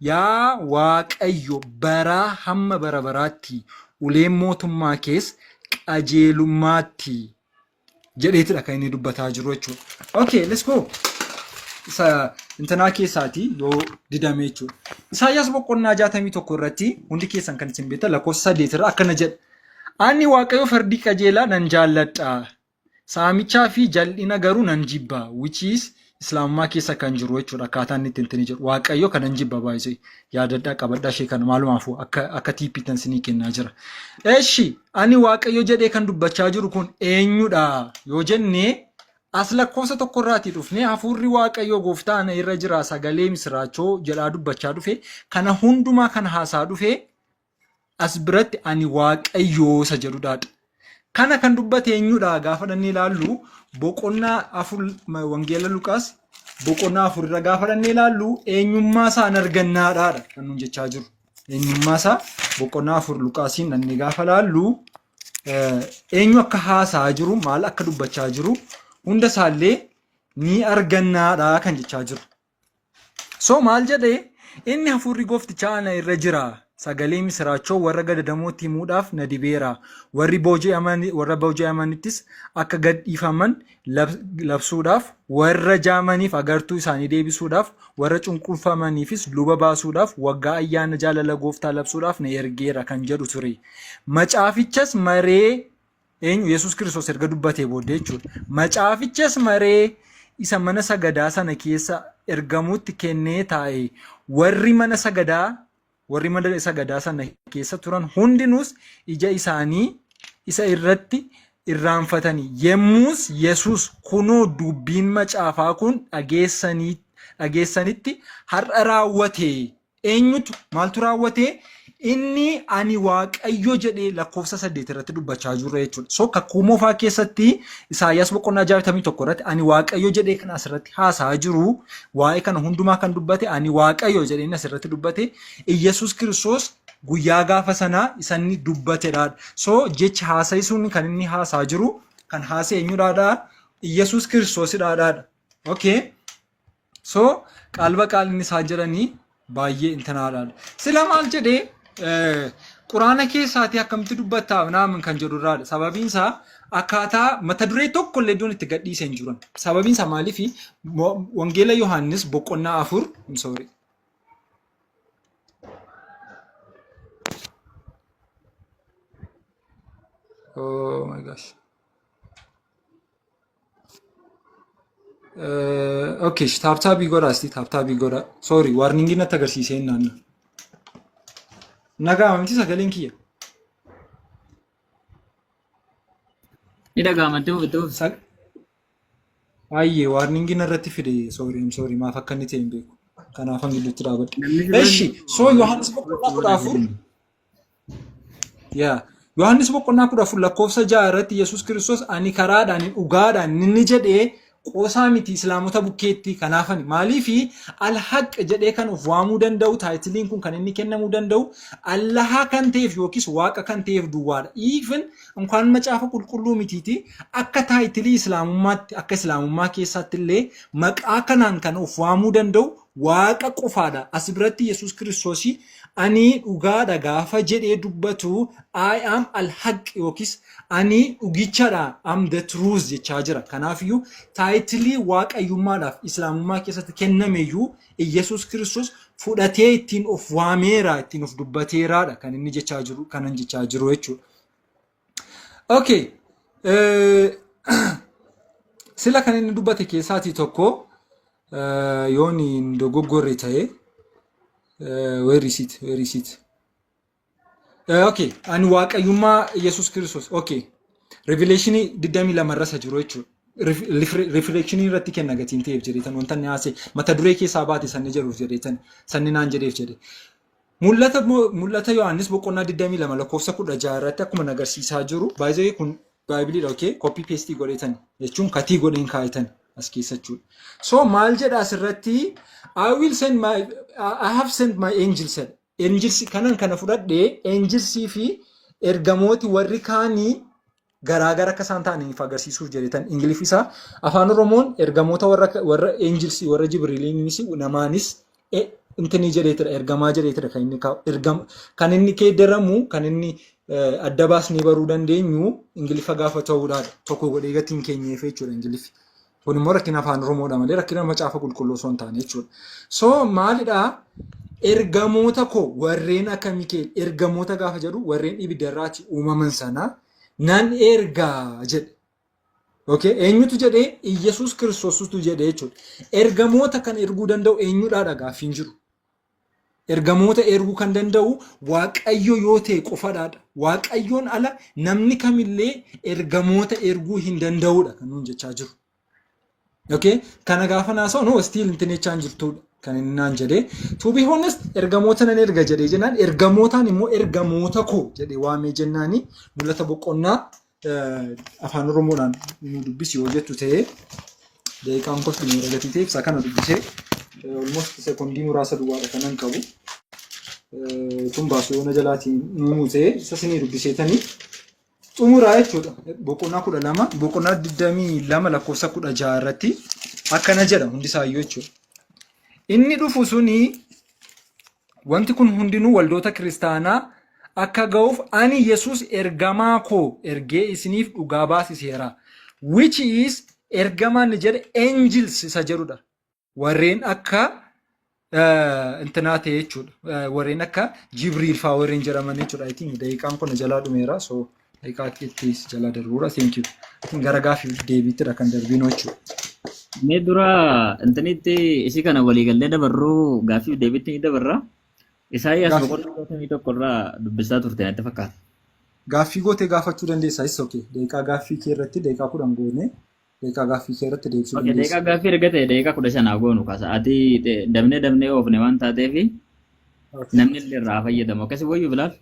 Yaa Waaqayyo baraa hamma bara baraatti uleen mootummaa kees qajeelummaatti jedheetidha kan inni dubbataa jiru jechuudha. Okay, let's go. Isa intanaa keessaati yoo didame jechuudha. Isaayyaas boqonnaa 61 irratti hundi keessan kan isin beektan lakkoofsa 8 irra akkana jedha. Ani Waaqayyo fardii qajeelaa nan jaalladha. Saamichaa fi jal'ina garuu nan jibba, which is islaamummaa keessa kan jiru jechuudha. Akkaataan inni ittiin jedhu Waaqayyo kan nan jibba baay'isee yaadadhaa qabadhaa ishee kana maalumaafuu akka tiippiitan sinii kennaa jira. Eeshi ani Waaqayyo jedhee kan dubbachaa jiru kun eenyudha yoo jennee as lakkoofsa tokko irraatii dhufnee hafuurri Waaqayyo gooftaan irra jira sagalee misiraachoo jedhaa dubbachaa dhufe kana hundumaa kan haasaa dhufe as biratti ani Waaqayyo isa jedhudhaadha. Kana kan dubbate eenyudha gaafa dhannee ilaallu boqonnaa 4 wangeela Luqaas boqonnaa 4 irra gaafa dhannee ilaallu eenyummaa isaa argannaadhaadha kan nuun jechaa jiru. Eenyummaa isaa boqonnaa 4 Luqaasiin dhannee gaafa ilaallu eenyu akka haasaa jiru maal akka dubbachaa jiru hunda isaallee ni argannaadha kan jechaa jiru. So maal jedhee inni hafuurri gooftichaa ana irra jira. Sagalee misiraachoo warra gadadamootti himuudhaaf na dibeera. Warra booji'amanittis akka gadhiifaman labsuudhaaf, warra jaamaniif agartuu isaanii deebisuudhaaf, warra cunqurfamaniifis luba baasuudhaaf, waggaa ayyaana jaalala gooftaa labsuudhaaf na ergeera kan jedhu ture. Macaafichas maree eenyu Yesuus Kiristoos erga dubbatee booddee jechuudha. Macaafichas maree isa mana sagadaa sana keessa ergamuutti kennee taa'e. Warri mana sagadaa sana keessa turan hundinuus ija isaanii isa irratti irraanfatanii yemmuus Yesuus kunoo dubbiin macaafaa kun dhageessanitti har'a raawwate. Eenyutu maaltu raawwate? inni ani waaqayyo jedhee lakkoofsa 8 irratti dubbachaa jirra jechuudha. So kakuu moofaa keessatti Isaayyaas boqonnaa 61 irratti ani waaqayyo jedhee kan asirratti haasaa jiru waa'ee kana hundumaa kan dubbate ani waaqayyo jedhee asirratti dubbate Iyyasuus Kiristoos guyyaa gaafa sanaa isanni dubbatedha. So jechi haasayisuun kan inni haasaa jiru kan haasee eenyudhaadha? Iyyasuus Kiristoosidhaadha. Okay. So qalba qaalni isaa jedhanii baay'ee intanaadha. Sila maal jedhee Quraana keessaati akkamitti dubbataa naamin kan jedhurraadha. Sababiin isaa akkaataa mata duree tokko illee itti gadhiisee hin jiran. Sababiin isaa maaliifi Wangeela Yohaannis boqonnaa 4 I'm sorry. Oh my gosh. Okay, taaptaabii godhaa asti taaptaabii godhaa. Sorry, warningi natti agarsiisee hin naanna. Nagaa miti sagaleen kiyya. Ni dhaga'amatti hubatuuf. Ayyee warningi narratti fide sorry maaf akka inni ta'e hin beeku. Kanaaf an gidduutti dhaabadhe. Eshi, so Yohaannis boqonnaa 14. Yeah. Yohaannis boqonnaa 14 lakkoofsa 6 irratti Yesuus Kiristoos ani karaadhaan dhugaadhaan inni jedhee qoosaa miti islaamota bukkeetti kanaafani maaliifi al-haq jedhee kan of waamuu danda'u taayitiliin kun kan inni kennamuu danda'u allaha kan ta'eef yookiis waaqa kan ta'eef duwwaadha. Even inkaan macaafa qulqulluu mitiiti akka taayitilii islaamummaatti akka islaamummaa keessaatti illee maqaa kanaan kan of waamuu danda'u waaqa qofaadha. As biratti Yesuus Kiristoos ani dhugaadha gaafa jedhee dubbatu I am al-haq yookiis ani dhugichadha am the truth jechaa jira. Kanaafiyyuu taayitilii waaqayyummaadhaaf islaamummaa keessatti kennameyyuu Iyyasuus Kiristoos fudhatee ittiin of waameera ittiin of dubbateeraadha kan inni jechaa jiru kanan jechaa jiru jechuudha. Okay. Sila kan inni dubbate keessaatii tokko yoon hin dogoggorre ta'e where is it? Okay, ani waaqayyummaa Yesuus Kiristoos. Okay. Revelation 22 irra jiru jechuudha. Reflection irratti kenna gatiin ta'eef jedheetan wanta inni haase mata duree keessaa baate sanni jedhuuf jedheetan sanni naan jedheef jedhe. Mul'ata Yohaannis boqonnaa 22 lakkoofsa 16 irratti akkuma agarsiisaa jiru. Baay'ee kun Baaybiliidha, okay? Copy paste godheetan jechuun katii godheen kaayetan as keessa jechuudha. So maal jedha asirratti I have sent my angels. Angels kanan kana fudhadhee angelsii fi ergamooti warri kaanii garaagara akka isaan ta'aniif agarsiisuuf jedhetan Ingiliffisa afaan Oromoon ergamoota warra angelsii warra Jibriiliinis namaanis intini jedheetira ergamaa jedheetira kan inni kan inni keedaramu kan inni adda baasnee baruu dandeenyu Ingiliffa gaafa ta'uudha tokko godhee gatiin keenyeef jechuudha Ingiliffi. Kun immoo rakkina afaan Oromoodha malee rakkina macaafa qulqulluu osoo hin taane jechuudha. So maalidha ergamoota koo warreen akka Mikeel ergamoota gaafa jedhu warreen ibiddarraati uumaman sana nan ergaa jedhe. Okay, eenyutu jedhee Iyyasuus Kiristoostu jedhee jechuudha. Ergamoota kan erguu danda'u eenyudhaa gaaffiin jiru. Ergamoota erguu kan danda'u Waaqayyo yoo ta'e qofadha. Waaqayyoon ala namni kamillee ergamoota erguu hin danda'udha kan nuun jechaa jiru. Okay, kana gaafa naasoo no still intinechaan jirtudha. Kan inni naan jedhee to be honest ergamoota nan erga jedhee jennaan ergamootaan immoo ergamoota koo jedhee waamee jennaani mul'ata boqonnaa afaan Oromoodhaan nu dubbisi yoo jettu ta'ee deeqaan kosti nu ragatii ta'e ibsa kana dubbisee almost sekondii muraasa duwwaadha kanan qabu tun baasuu yoona jalaatiin nu ta'e isa sinii dubbiseetanii xumuraa jechuudha boqonnaa 12 boqonnaa 22 lakkoofsa 16 irratti akkana jedha hundisaayyuu jechuudha. Inni dhufu suni wanti kun hundinuu waldoota kiristaanaa akka ga'uuf ani Yesuus ergamaa koo ergee isiniif dhugaa baasiseera. Which is ergamaan jedhe angels isa jedhudha. Warreen akka intinaa ta'e jechuudha. Warreen akka Jibriil fa'aa warreen jedhaman jechuudha. I think daqiiqaan kun jalaa dhumeera. So daqiiqaa ittis jalaa darbuudha. Thank you. Gara gaaffii deebiittidha kan darbinu jechuudha. Mee dura intanitti isi kana waliigallee dabarruu gaaffii deebiitti dabarra. Isaayyaas boqonnaa 21 irraa dubbisaa turte natti fakkaata. Gaaffii gootee gaafachuu dandeessaa is okay. Daqiiqaa gaaffii kee irratti daqiiqaa 10 goone daqiiqaa gaaffii kee irratti deebisuu dandeessaa. Okay, daqiiqaa gaaffii erga ta'e daqiiqaa 15 goonu kaasa. Ati dabnee oofne waan taateef Okay. namni illee irraa fayyadamu akkasii wayyuu bilaal.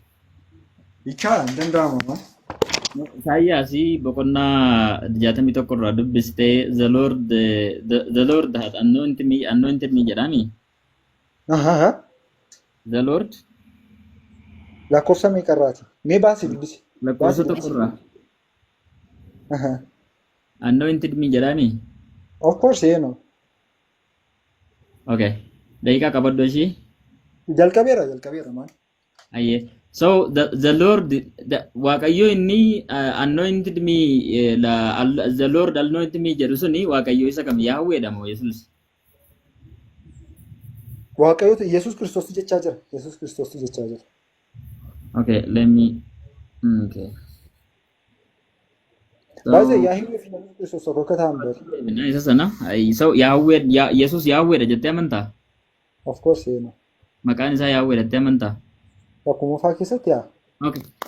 Ichaan danda'ama. Isaayyaas boqonnaa 61 irraa dubbistee the Lord had anointed me jedhami. Aha. The Lord Lakkoofsa meeqarraati? Mee baasii dubbisi. lakkoofsa tokko irraa Aha. anointed me jedhami. Of course, no. Okay. Daqiiqaa qabaddu ishii. Jalqabeera maal? Ayyee. So the Lord Waaqayyo inni anointed me the Lord anointed me jedhu suni Waaqayyo isa kam Yahweedha moo Yesuus? Waaqayyoota Yesuus Kiristoos jechaa jira. Yesuus Kiristoos jechaa jira. Okay, let me okay. Baay'ee Yahweh fi Yesuus Kiristoos tokko akka ta'an beeku. Isa sana so Yesuus Yahweedha jettee amantaa? Of course, no. Maqaan isaa Yahweedha jettee amantaa? Akkuma faa keessatti yaa.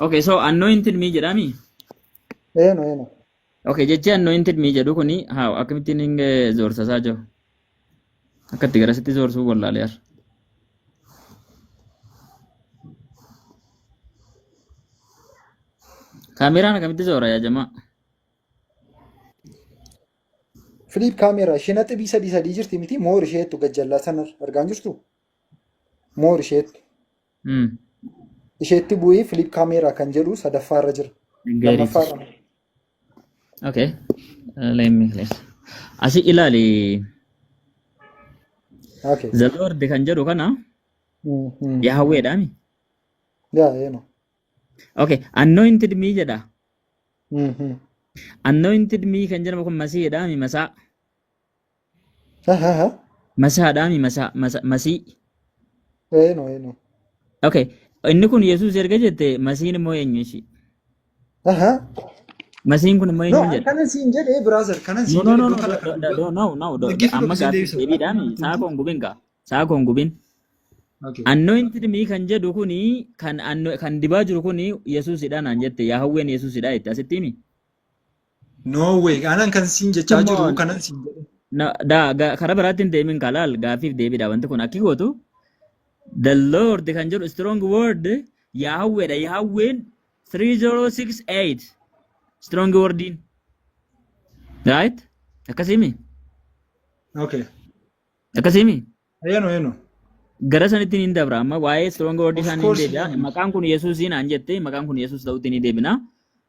Okay, so anointed me jedhami. No. Okay, jechi anointed me jedhu kuni haa akkamittiin hin zoorsasaa jiru? Akkatti garasitti zoorsuu wallaalee jira. Kaameraan akkamitti zoora yaa jamaa? Filiip kaameeraa ishee naxxii sadii jirti miti moor isheettu gajjallaa sana argaan jirtu? Moor isheettu. Isheetti bu'ee Filiip kaameeraa kan jedhu sadaffaarra jira. Lammaffaarra. Okay. Let me clear. Asii ilaali. Okay. The Lord kan jedhu kana Yahweedhaami. No. Okay. Anointed me jedha. Anointed me kan jedhamu kun Masiihidhaami masaa. Masaadhaami Masii. No. Okay. Inni kun Yesuus erga jette Masiin immoo eenyu ishii? Masiin kun immoo eenyu jedha? Kanan siin jedhee brother kanan siin jedhee. No. Amma gaaffii deebiidhaami. Saa koon gubin. Anointed me kan jedhu kuni kan dibaa jiru kuni Yesuusidha naan jette Yahween Yesuusidha jette asitti himi. No way. Anan kan siin jechaa jiru kanan siin jedhee. Karaa biraatti hin deemin kalaal gaaffiif deebiidha wanti kun akki gootu. The Lord kan jedhu strong word Yahweedha. Yahween 3068 strong wordiin. Right? Akkasimi? Okay. Akkasimi? No. Gara sanittiin hin dabra amma waa'ee strong word isaan hin deebi'a. Maqaan kun Yesuusiin aan jette maqaan kun Yesuus ta'utti ni deebina.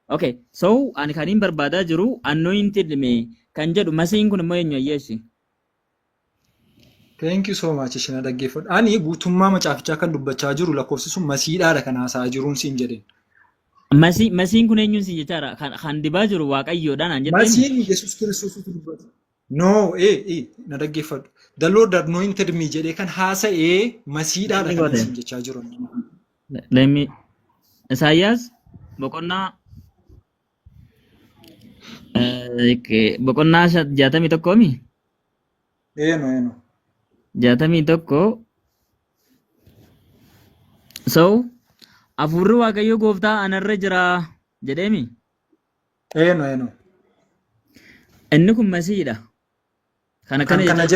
Okay. So ani kan hin barbaadaa jiru anointed me kan jedhu Masiin kun immoo eenyu ayyeessi? Thank you so much isheen dhaggeeffadhu. Ani guutummaa macaafichaa kan dubbachaa jiru lakkoofsi sun Masiidhaadha kan haasa'aa jiruun siin jedheen. Masiin kun eenyuun siin jechaadha? Kan dibaa jiru Waaqayyoodhaan aan jettee? Masiin Yesuus Kiristoositu dubbata. No, na dhaggeeffadhu. The Lord anointed me jedhee kan haasa'ee Masiidhaadha kan siin jechaa jiru. Lemmi Isaayyaas boqonnaa 61 mi? No. 61 So Hafuurri Waaqayyo Gooftaa anarra jira jedheemi. No. Inni kun Masiihidha. Kan kana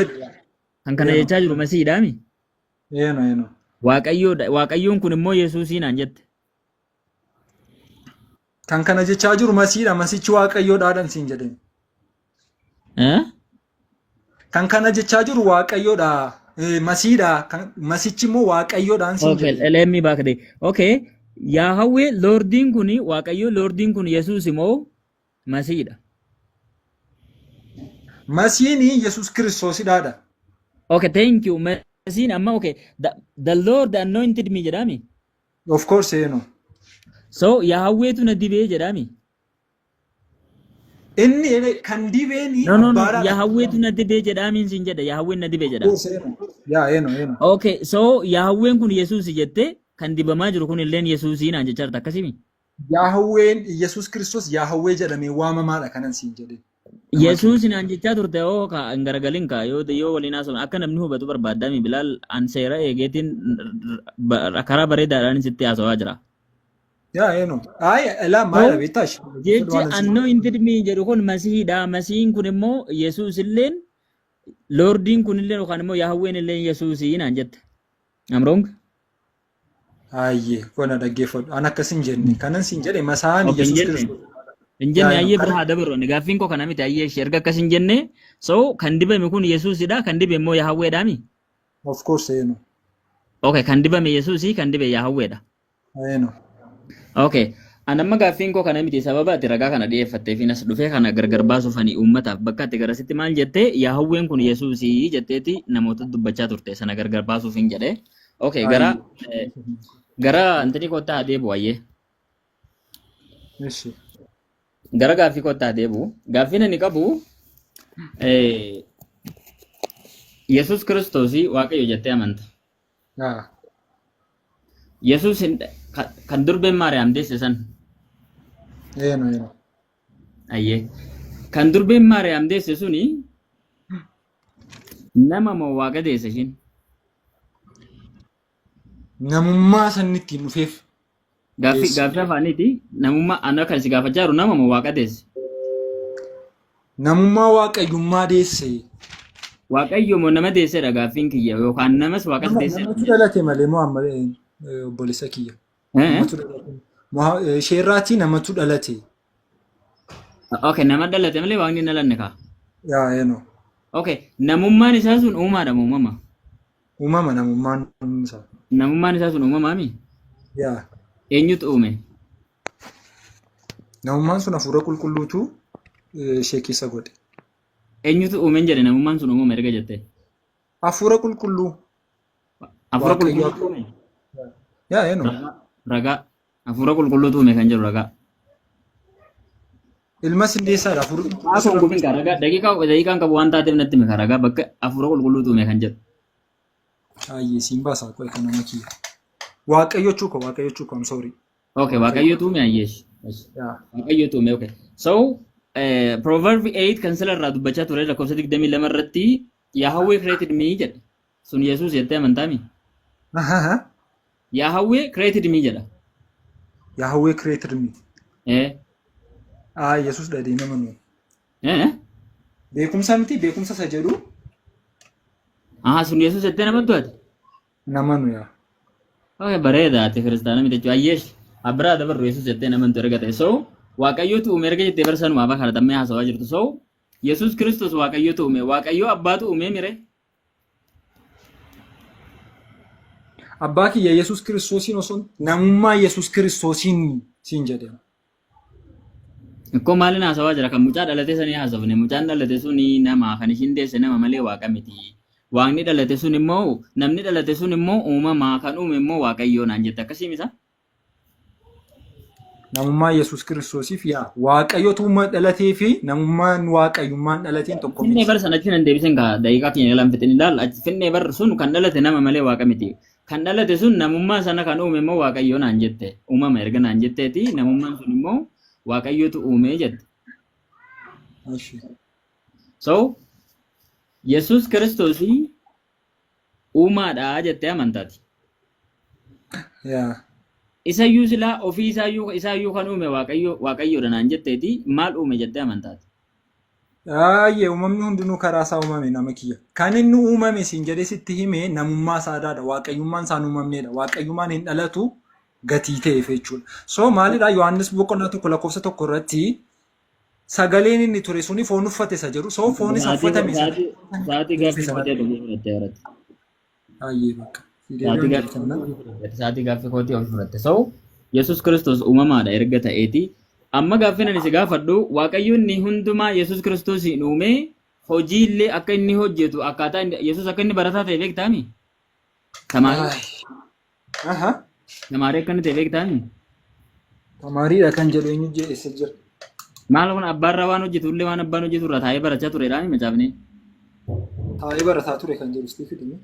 jechaa jiru Masiihidhaami. No. Waaqayyoon kun immoo Yesuusiin aan jette. Kan kana jechaa jiru Masiihidha. Masiichi Waaqayyoodhaadhaan siin jedheen. Kan kana jechaa jiru Waaqayyoodha. Masiidha. Masiichi immoo Waaqayyoodhaan siin jedheen. Okay, let me back there. Okay. Yahweh Lordiin kun Waaqayyo Lordiin kun Yesuus immoo Masiihidha. Masiini Yesuus Kiristoosidhaadha. Okay, thank you. Masiin amma okay. The Lord anointed me jedhami. Of course, no. So Yahwehtu na dibee jedhami. Inni kan dibeeni No. Yahwehtu na dibee jedhamiin siin jedha. Yahweh na dibee jedha. No. Okay, so Yahwehn kun Yesuus jette kan dibamaa jiru kun illeen Yesuusiin aan jechaa jirta akkasimi. Yahwehn Yesuus Kiristoos Yahweh jedhamee waamamaadha kanan siin jedhe. Yesuusin aan jechaa turte oo ka hin garagalin ka yoo waliin haasofne akka namni hubatu barbaadami Bilaal an seera eegeetiin karaa bareedaadhaan sitti haasawaa jira. No. Elaa maala beektash. Jechi anointed me jedhu kun Masiihidha. Masiihin kun immoo Yesuus illeen Lordiin kun illeen yookaan immoo Yahwehn illeen Yesuusiin aan jette. I'm wrong? Ayyee kona dhaggeeffadhu. An akkas hin jenne. Kanan sin jedhe masaan Okay, Yesuus injenne. Kiristoos. Injenne Yaa ayyee kana bira haa dabarru. Gaaffiin koo kana miti ayyee ishee erga akkas hin jenne. So kan dibame kun Yesuusidha. Kan dibe immoo Yahawweedhaami. of course eno. Okay, kan dibame Yesuusi, kan dibe Yahawweedha. Eno. Okay. Anamma gaaffiin koo kana miti sababa ati ragaa kana dhiyeeffattee fi nas dhufee kana gargar baasuuf ani uummataaf bakka ati garasitti maal jettee Yahawween kun Yesuusii jetteeti namoota dubbachaa turte sana gargar baasuuf hin jedhee. Okay, gara antini kottaa adeemu ayyee. Eshi. Gara gaaffii kottaa adeemu. Gaaffiin ani qabu Yesuus Kiristoosii Waaqayyo jettee amanta. Yaa. Yesuus kan durbeen Maariyaam deesse san. Eno. Ayyee. Kan durbeen Maariyaam deesse suni nama moo Waaqa deesse ishiin? Namummaa sanni ittiin dhufeef. Gaaffii afaaniiti. Namummaa ana kan si gaafachaa jiru nama moo Waaqa deesse? Namummaa waaqayyummaa deesse. Waaqayyo moo nama deessedha gaaffiin kiyya yookaan namas Waaqas deessedha? Namatu dhalate malee moo amma obboleessa kiyya. Namatu dhalate. Sheerraatii namatu dhalate. Okay, nama dhalate malee Waaqni hin dhalanne kaa. Yaa eno. Okay, namummaan isaa sun uumaadha moo uumama? Uumama namummaan isaa. Namummaan isaa sun uumamaami? Yaa. Eenyutu uume? Namummaan sun hafuura qulqulluutu ishee keessa godhe. Eenyutu uumen jedhe namummaan sun uumame erga jettee? Hafuura qulqulluu. Hafuura qulqulluutu uume? Yaa eno. Ragaa. Hafuura qulqulluutu uume kan jedhu ragaa. Ilma sindeessaadha hafuura Haa kun gubbin kaa ragaa daqiiqaan qabu waan taateef natti hime kaa ragaa bakka hafuura qulqulluutu uume kan jedhu. Ayyee siin baasaa qo'e kan nama kiyya. Waaqayyochuu ko I'm sorry. Okay, Waaqayyotu uume ayyeesh. Yaa. Waaqayyotu uume okay. So Proverb 8 kan sila irraa dubbachaa ture lakkoofsa 22 irratti Yahawwee created me jedha. Sun Yesuus jettee amantaami? Yahawwee created me jedha. Yahawwee created me. Eh. Yesuus dhadhee nama nuyi. Eh. Beekumsa isa jedhu Sun Yesuus jettee namantu ati? nama nuyi. Okay, bareeda ati kiristaana miti jechuudha. Ayyeesh. Abbiraa dabarru Yesuus jettee namantu erga ta'e. So Waaqayyotu uume erga jettee barsaanuma afaan kana tammee haasawaa jirtu. So Yesuus Kiristoos Waaqayyotu uume. Waaqayyo abbaatu uume mire. Abbaa kiyya Yesuus Kiristoosiin osoo namummaa Yesuus Kiristoosiin siin jedhama. Ikkoo maaliin haasawaa jira kan mucaa dhalate sanii haasofne. Mucaan dhalate suni nama kan ishiin deesse nama malee Waaqa miti. Waaqni dhalate sun immoo namni dhalate sun immoo uumamaa kan uume immoo Waaqayyoo naan jette akkasii misa? Namummaa Yesuus Kiristoosiif yaa Waaqayyotu dhalatee fi namummaan Waaqayyummaan dhalateen tokko miti. Finnee bar sanatti nan deebisen kaa daqiiqaa keenya lam fixin ilaal finnee bar sun kan dhalate nama malee Waaqa miti. Kan dhalate sun namummaa sana kan uume immoo Waaqayyoo naan jette. Uumama erga naan jetteeti namummaan sun immoo Waaqayyootu uume jette. So Yesuus Kiristoosii uumaadha jettee amantaati. Yaa. Isayyuu silaa ofii isaayyuu kan uume Waaqayyoodha naan jetteeti maal uume jettee amantaati? Ayyee uumamni hundinuu karaa isaa uumame nama kiyya. Kan inni uumame siin jedhee sitti hime namummaa isaadhaadha. Waaqayyummaan isaan uumamneedha. Waaqayyummaan hin dhalatu gatii ta'eef jechuudha. So maalidhaa Yohaannis boqonnaa tokko lakkoofsa tokko irratti sagaleen inni ture suni foon uffate isa jedhu. So foon isa uffatame isa. Sa'aatii gaaffii kootee dhuguu fudhatte irratti. Ayyee bakka. Sa'aatii gaaffii kootee of fudhatte. So Yesuus Kiristoos uumamaadha erga ta'eeti. Amma gaaffiin ani si gaafadhu Waaqayyoonni hundumaa Yesuus Kiristoosiin uume hojiillee akka inni hojjetu akkaataa Yesuus akka inni barataa ta'e beektaami? Tamaarii akka inni ta'e beektaami? Tamaariidha kan jedhu eenyu jedhee jira. Maal kun abbaarraa waan hojjetullee waan abbaan hojjetu irraa taa'ee barachaa turedhaami macaafne? Taa'ee barataa ture kan jedhu Stiifi dhimmi.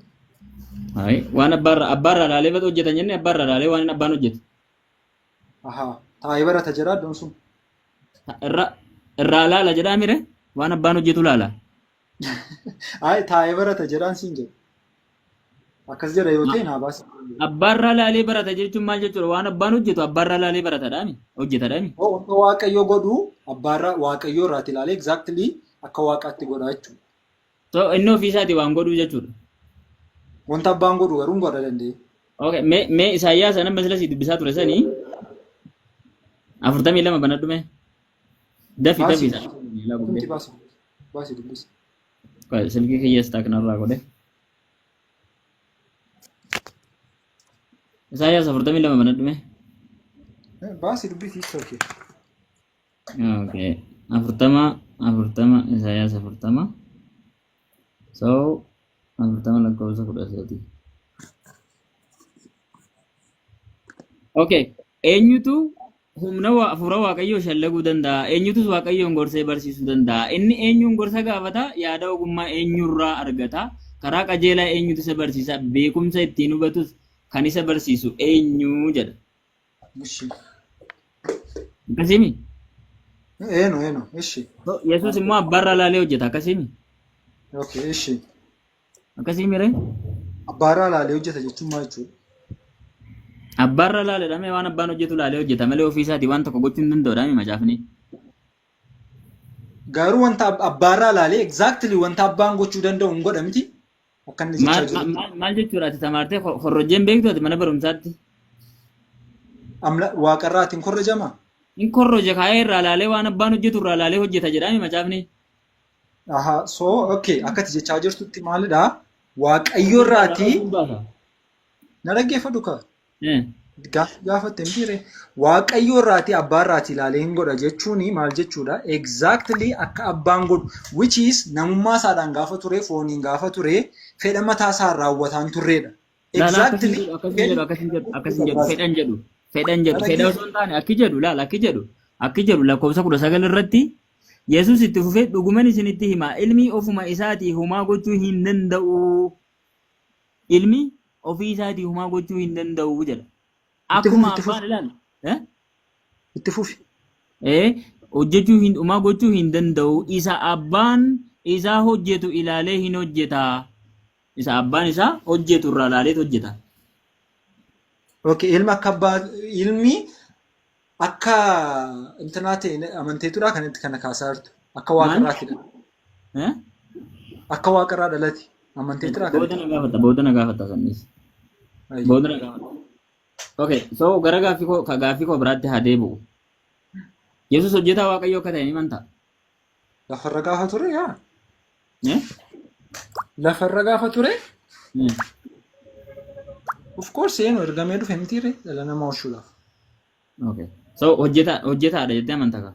Waan abbaarraa laalee hojjetan jennee abbaarraa laalee waan abbaan hojjetu. Taa'ee barata jedhaa iddoon sun. Irraa laala jedhaa mire waan abbaan hojjetu laala. Taa'ee barata jedhaan siin jedhu. Akkas jedha yoo ta'e naa baasa. Abbaarraa laalee barata jechuun maal jechuudha? Waan abbaan hojjetu abbaarraa laalee baratadhaami hojjetadhaami. Wanta Waaqayyoo godhu abbaarraa Waaqayyoo irraati ilaalee exactly akka Waaqaatti godha jechuudha. So inni ofii isaatii waan godhu jechuudha. Wanta abbaan godhu garuu hin godha danda'e. Okay, me Isaayyaas nama masila si dubbisaa ture sanii 42 banadhu mee. Dafi Baasii isaa. Ilaa Kunti gubbee. baasii dubbisi. Silkii kiyya staak narraa godhe. Isaayyaas 42 banadhu mee. Baasii dubbisi okay. Okay. 40 Isaayyaas 40. So 40 lakkoofsa 13. Okay. Eenyutu humna hafuura waaqayyoo shallaguu danda'a? Eenyutus waaqayyoon gorsee barsiisuu danda'a? Inni eenyuun gorsa gaafata? Yaada ogummaa eenyurraa argata? Karaa qajeelaa eenyutu isa barsiisa? Beekumsa ittiin hubatus kan isa barsiisu eenyu jedha. Ishi. Akkasimi? Eeno, ishi. Yesuus immoo abbaarraa laalee hojjeta. Akkasimi? Okay, ishi. Akkasimi ree? Abbaarraa laalee hojjeta jechuun maal jechuudha? Abbaarraa laalee dhamee waan abbaan hojjetu laalee hojjeta malee ofiisaatii waan tokko gochuu hin danda'u dhamee macaafni. Garuu wanta abbaarraa laalee exactly wanta abbaan gochuu danda'u hin godha miti. Akka inni jechaa jiru. Maal jechuudha ati tamaartee horrojjeen beektu ati mana barumsaatti? Waaqarraatiin korrojamaa? In korroje kaayee irraa laalee waan abbaan hojjetu irraa laalee hojjeta jedhame macaafni. Aha, so okay, akkati jechaa jirtutti maalidha? Waaqayyo irraatii na dhaggeeffadhu kaa? Gaafatte mitiire waaqayyo irraatii abbaa irraatii laalee hin godha jechuun maal jechuudha? Exactly akka abbaan godhu which is namummaa isaadhaan gaafa ture fooniin gaafa ture fedha mataa isaa raawwataan turreedha. Exactly akkasin jedhu fedhan jedhu fedha osoo hin taane akki jedhu laala akki jedhu lakkoofsa 19 irratti Yesuus itti fufee dhuguman isinitti hima ilmi ofuma isaatii humaa gochuu hin danda'u. Ilmi ofii isaatii humaa gochuu hin danda'u jedha. Akkuma abbaan ilaala. Itti fufi. Hojjechuu hin humaa gochuu hin danda'u. Isa abbaan isaa hojjetu ilaalee hin hojjeta. Isa abbaan isaa hojjetu irraa ilaalee hojjeta. Okay, ilmi akka intanaa ta'e amanteetudha kan itti kana kaasaa jirtu. Akka waaqarraatidha. Akka waaqarraa dhalate amanteetudha kan. Booda na gaafata sannis. Booda na gaafata. Okay, so gara gaaffii koo biraatti haa deebi'u. Yesuus hojjetaa waaqayyoo akka ta'e ni amantaa? Lafarra gaafa ture yaa. Lafarra gaafa ture. Of course, ergamee dhufe mitiire dhala namaa oolchuudhaaf. Okay. So hojjetaadha jettee amantaa kaa?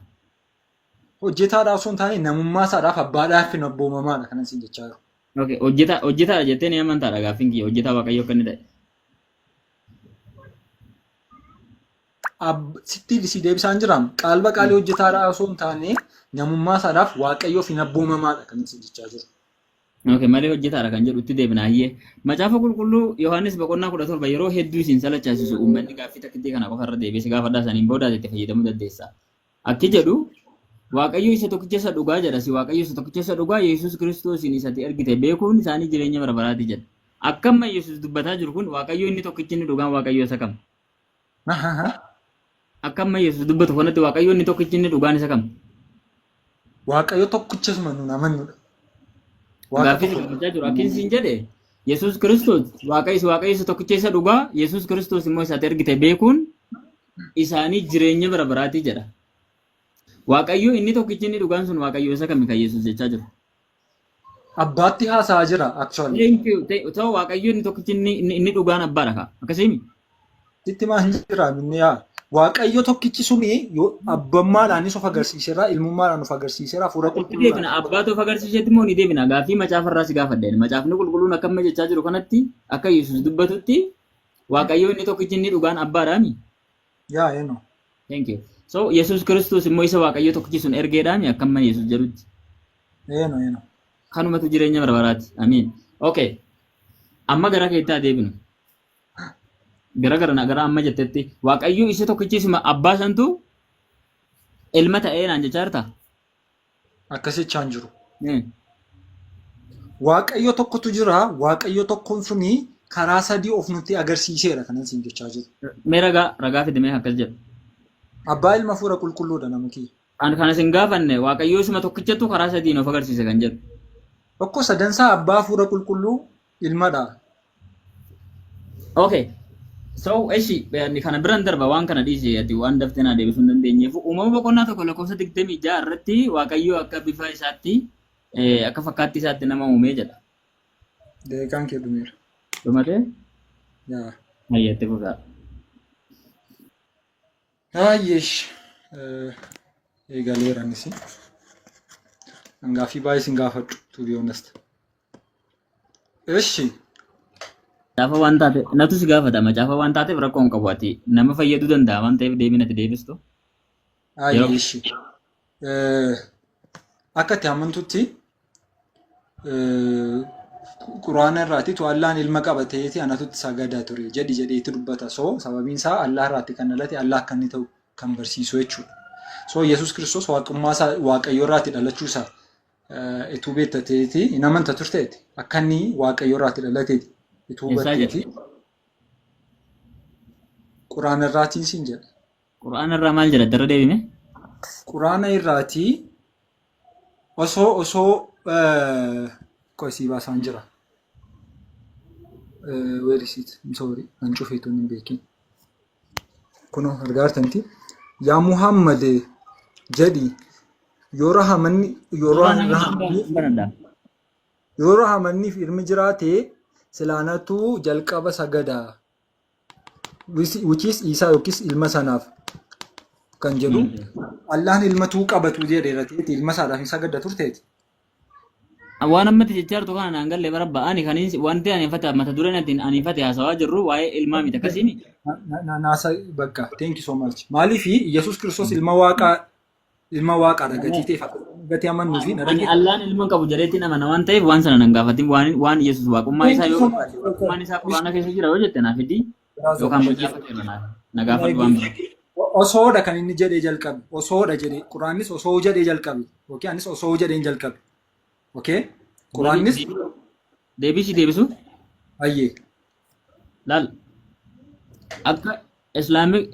Hojjetaadhaaf osoo hin taane namummaa isaadhaaf abbaadhaaf hin abboomamaadha kan isin jechaa jiru. Okay, hojjetaadha jettee ni amantaadha gaaffiin kiyya hojjetaa waaqayyoo akka inni ta'e. Sitti si deebisaan jiraam qaalba qaalii hojjetaadhaa osoo hin taane namummaa isaadhaaf waaqayyoof hin abboomamaadha kan isin jechaa jiru. Okay, malee hojjetaadha kan jedhu itti deebinaayyee. Macaafa qulqulluu Yohaannis boqonnaa 17 yeroo hedduu isin salachaasisu uummanni gaaffii takkitti kana qofa irra deebi'ee gaafadhaa saniin booda itti fayyadamuu dandeessa. Akki jedhu waaqayyo isa tokkicha isa dhugaa jedha si waaqayyo isa tokkicha isa dhugaa Yesuus Kiristoosiin isatti ergite beekuun isaanii jireenya bara baraati jedha. Akkamma Yesuus dubbataa jiru kun waaqayyo inni tokkichi inni dhugaan waaqayyo isa kam? Akkamma Yesuus dubbatu kanatti waaqayyo inni tokkichi inni dhugaan isa kam? Waaqayyo tokkichasuma nuun amannudha. Gaaffii gaafachaa jiru akkin siin jedhe Yesuus Kiristoos waaqayyo isa tokkicha isa dhugaa Yesuus Kiristoos immoo isatti ergite beekuun isaanii jireenya bara baraati jedha. Waaqayyo inni tokkichi inni dhugaan sun waaqayyo isa kami kan Yesuus jechaa jiru? Abbaatti haasaa jira actually. Thank you. Ta'u waaqayyo inni tokkichi inni dhugaan abbaadha ka. Akkasimi? Sitti maan jira minni yaa. Waaqayyo tokkichi suni abbummaadhaanis of agarsiiseera ilmummaadhaan of agarsiiseera hafuura qulqulluudhaan. Abbaatu of agarsiisetti moo ni deebina gaaffii macaafarraa si gaafadha. Macaafni qulqulluun akkamma jechaa jiru kanatti akka Yesuus dubbatutti waaqayyo inni tokkichi inni dhugaan abbaadhaami. Yaa eno. Thank you. So Yesuus Kiristoos immoo isa waaqayyo tokkichi sun ergeedhaami akkamma Yesuus jedhutti. Eno. Kanumatu jireenya bara baraati. Amiin. Okay. Amma gara keettaa deebinu. Gara amma jettetti waaqayyo isa tokkichisuma abbaa santu ilma ta'ee naan jechaa jirta? Akkasichaan jiru. Waaqayyo tokkotu jira. Waaqayyo tokkoon suni karaa sadii of nutti agarsiiseera kan isin jechaa jiru. Mee ragaa fidamee akkas jedhu. Abbaa ilma hafuura qulqulluudha namni. Kan isin gaafanne waaqayyo isuma tokkichatu karaa sadiin of agarsiise kan jedhu. Tokko sadansaa abbaa hafuura qulqulluu ilmadha. Okay. So, ni kana biran darba waan kana dhiise ati waan daftee naa deebisuu hin dandeenyeef uumama boqonnaa tokko lakkoofsa 26 irratti Waaqayyo akka bifa isaatti akka fakkaattii isaatti nama uumee jedha. Deeqaan kee dhumeera. Dhumatee? Yaa. Hayyatte fuudhaa. Hayyeesh. Eegaleera anis. Hangaaffii baay'ee sin gaafadhu, to be honest. Eshi. Macaafa waan taate natu si gaafata macaafa waan taateef rakkoo hin qabu ati nama fayyaduu danda'a waan ta'eef deebiin ati deebistu. Hayyeeshi. Akka ati amantutti quraana irraati tu Allahan ilma qabateeti anatutti sagadaa ture jedheetti dubbata. So sababiin isaa Allah irraatti kan dhalate Allah akka inni ta'u kan barsiisu jechuudha. So Yesuus Kiristoos waaqummaa isaa Waaqayyo irraatti dhalachuu isaa ituu beektateeti hin amanta turteeti akka inni Waaqayyo irraatti dhalateeti ituu beektateeti. Quraana irraatiin siin jedha. Quraana irraa maal jedha darra deebime? Quraana irraati osoo qoisii baasaan jira. Where is it? I'm sorry. An cufeetu hin beekin. Kuno argaartanti. Yaa Muhammad jedhi yeroo hamanniif ilmi jiraate silaanatu jalqaba sagadaa. Which is Isaa yookiis ilma sanaaf kan jedhu. Allahan ilmatuu qabatu jedheera ta'eeti ilma isaadhaaf hin sagada turteeti. Waan ammatti jechaa jirtu kana naan galle bara ba'ani kaniin wanti ani fata mata dureen ani fate haasawaa jirru waa'ee ilmaa miti akkasiini. Naasa bakka thank you so much. Maaliif Yesuus Kiristoos ilma waaqaadha gatii ta'e gatii amannuu fi ani Allahan ilma qabu jedheetti nama waan ta'eef waan sana nan gaafatin waan Yesuus waaqummaa isaa yoo waaqummaan isaa quraana keessa jira yoo jette naaf fidii yookaan macaafa na gaafadhu waan biraa. Osoodha kan inni jedhee jalqabe osoodha jedhee quraannis osoo jedhee jalqabe yookiin anis osoo jedheen jalqabe. Okay? Quraannis deebisu? Ayyee. Laal akka islaamic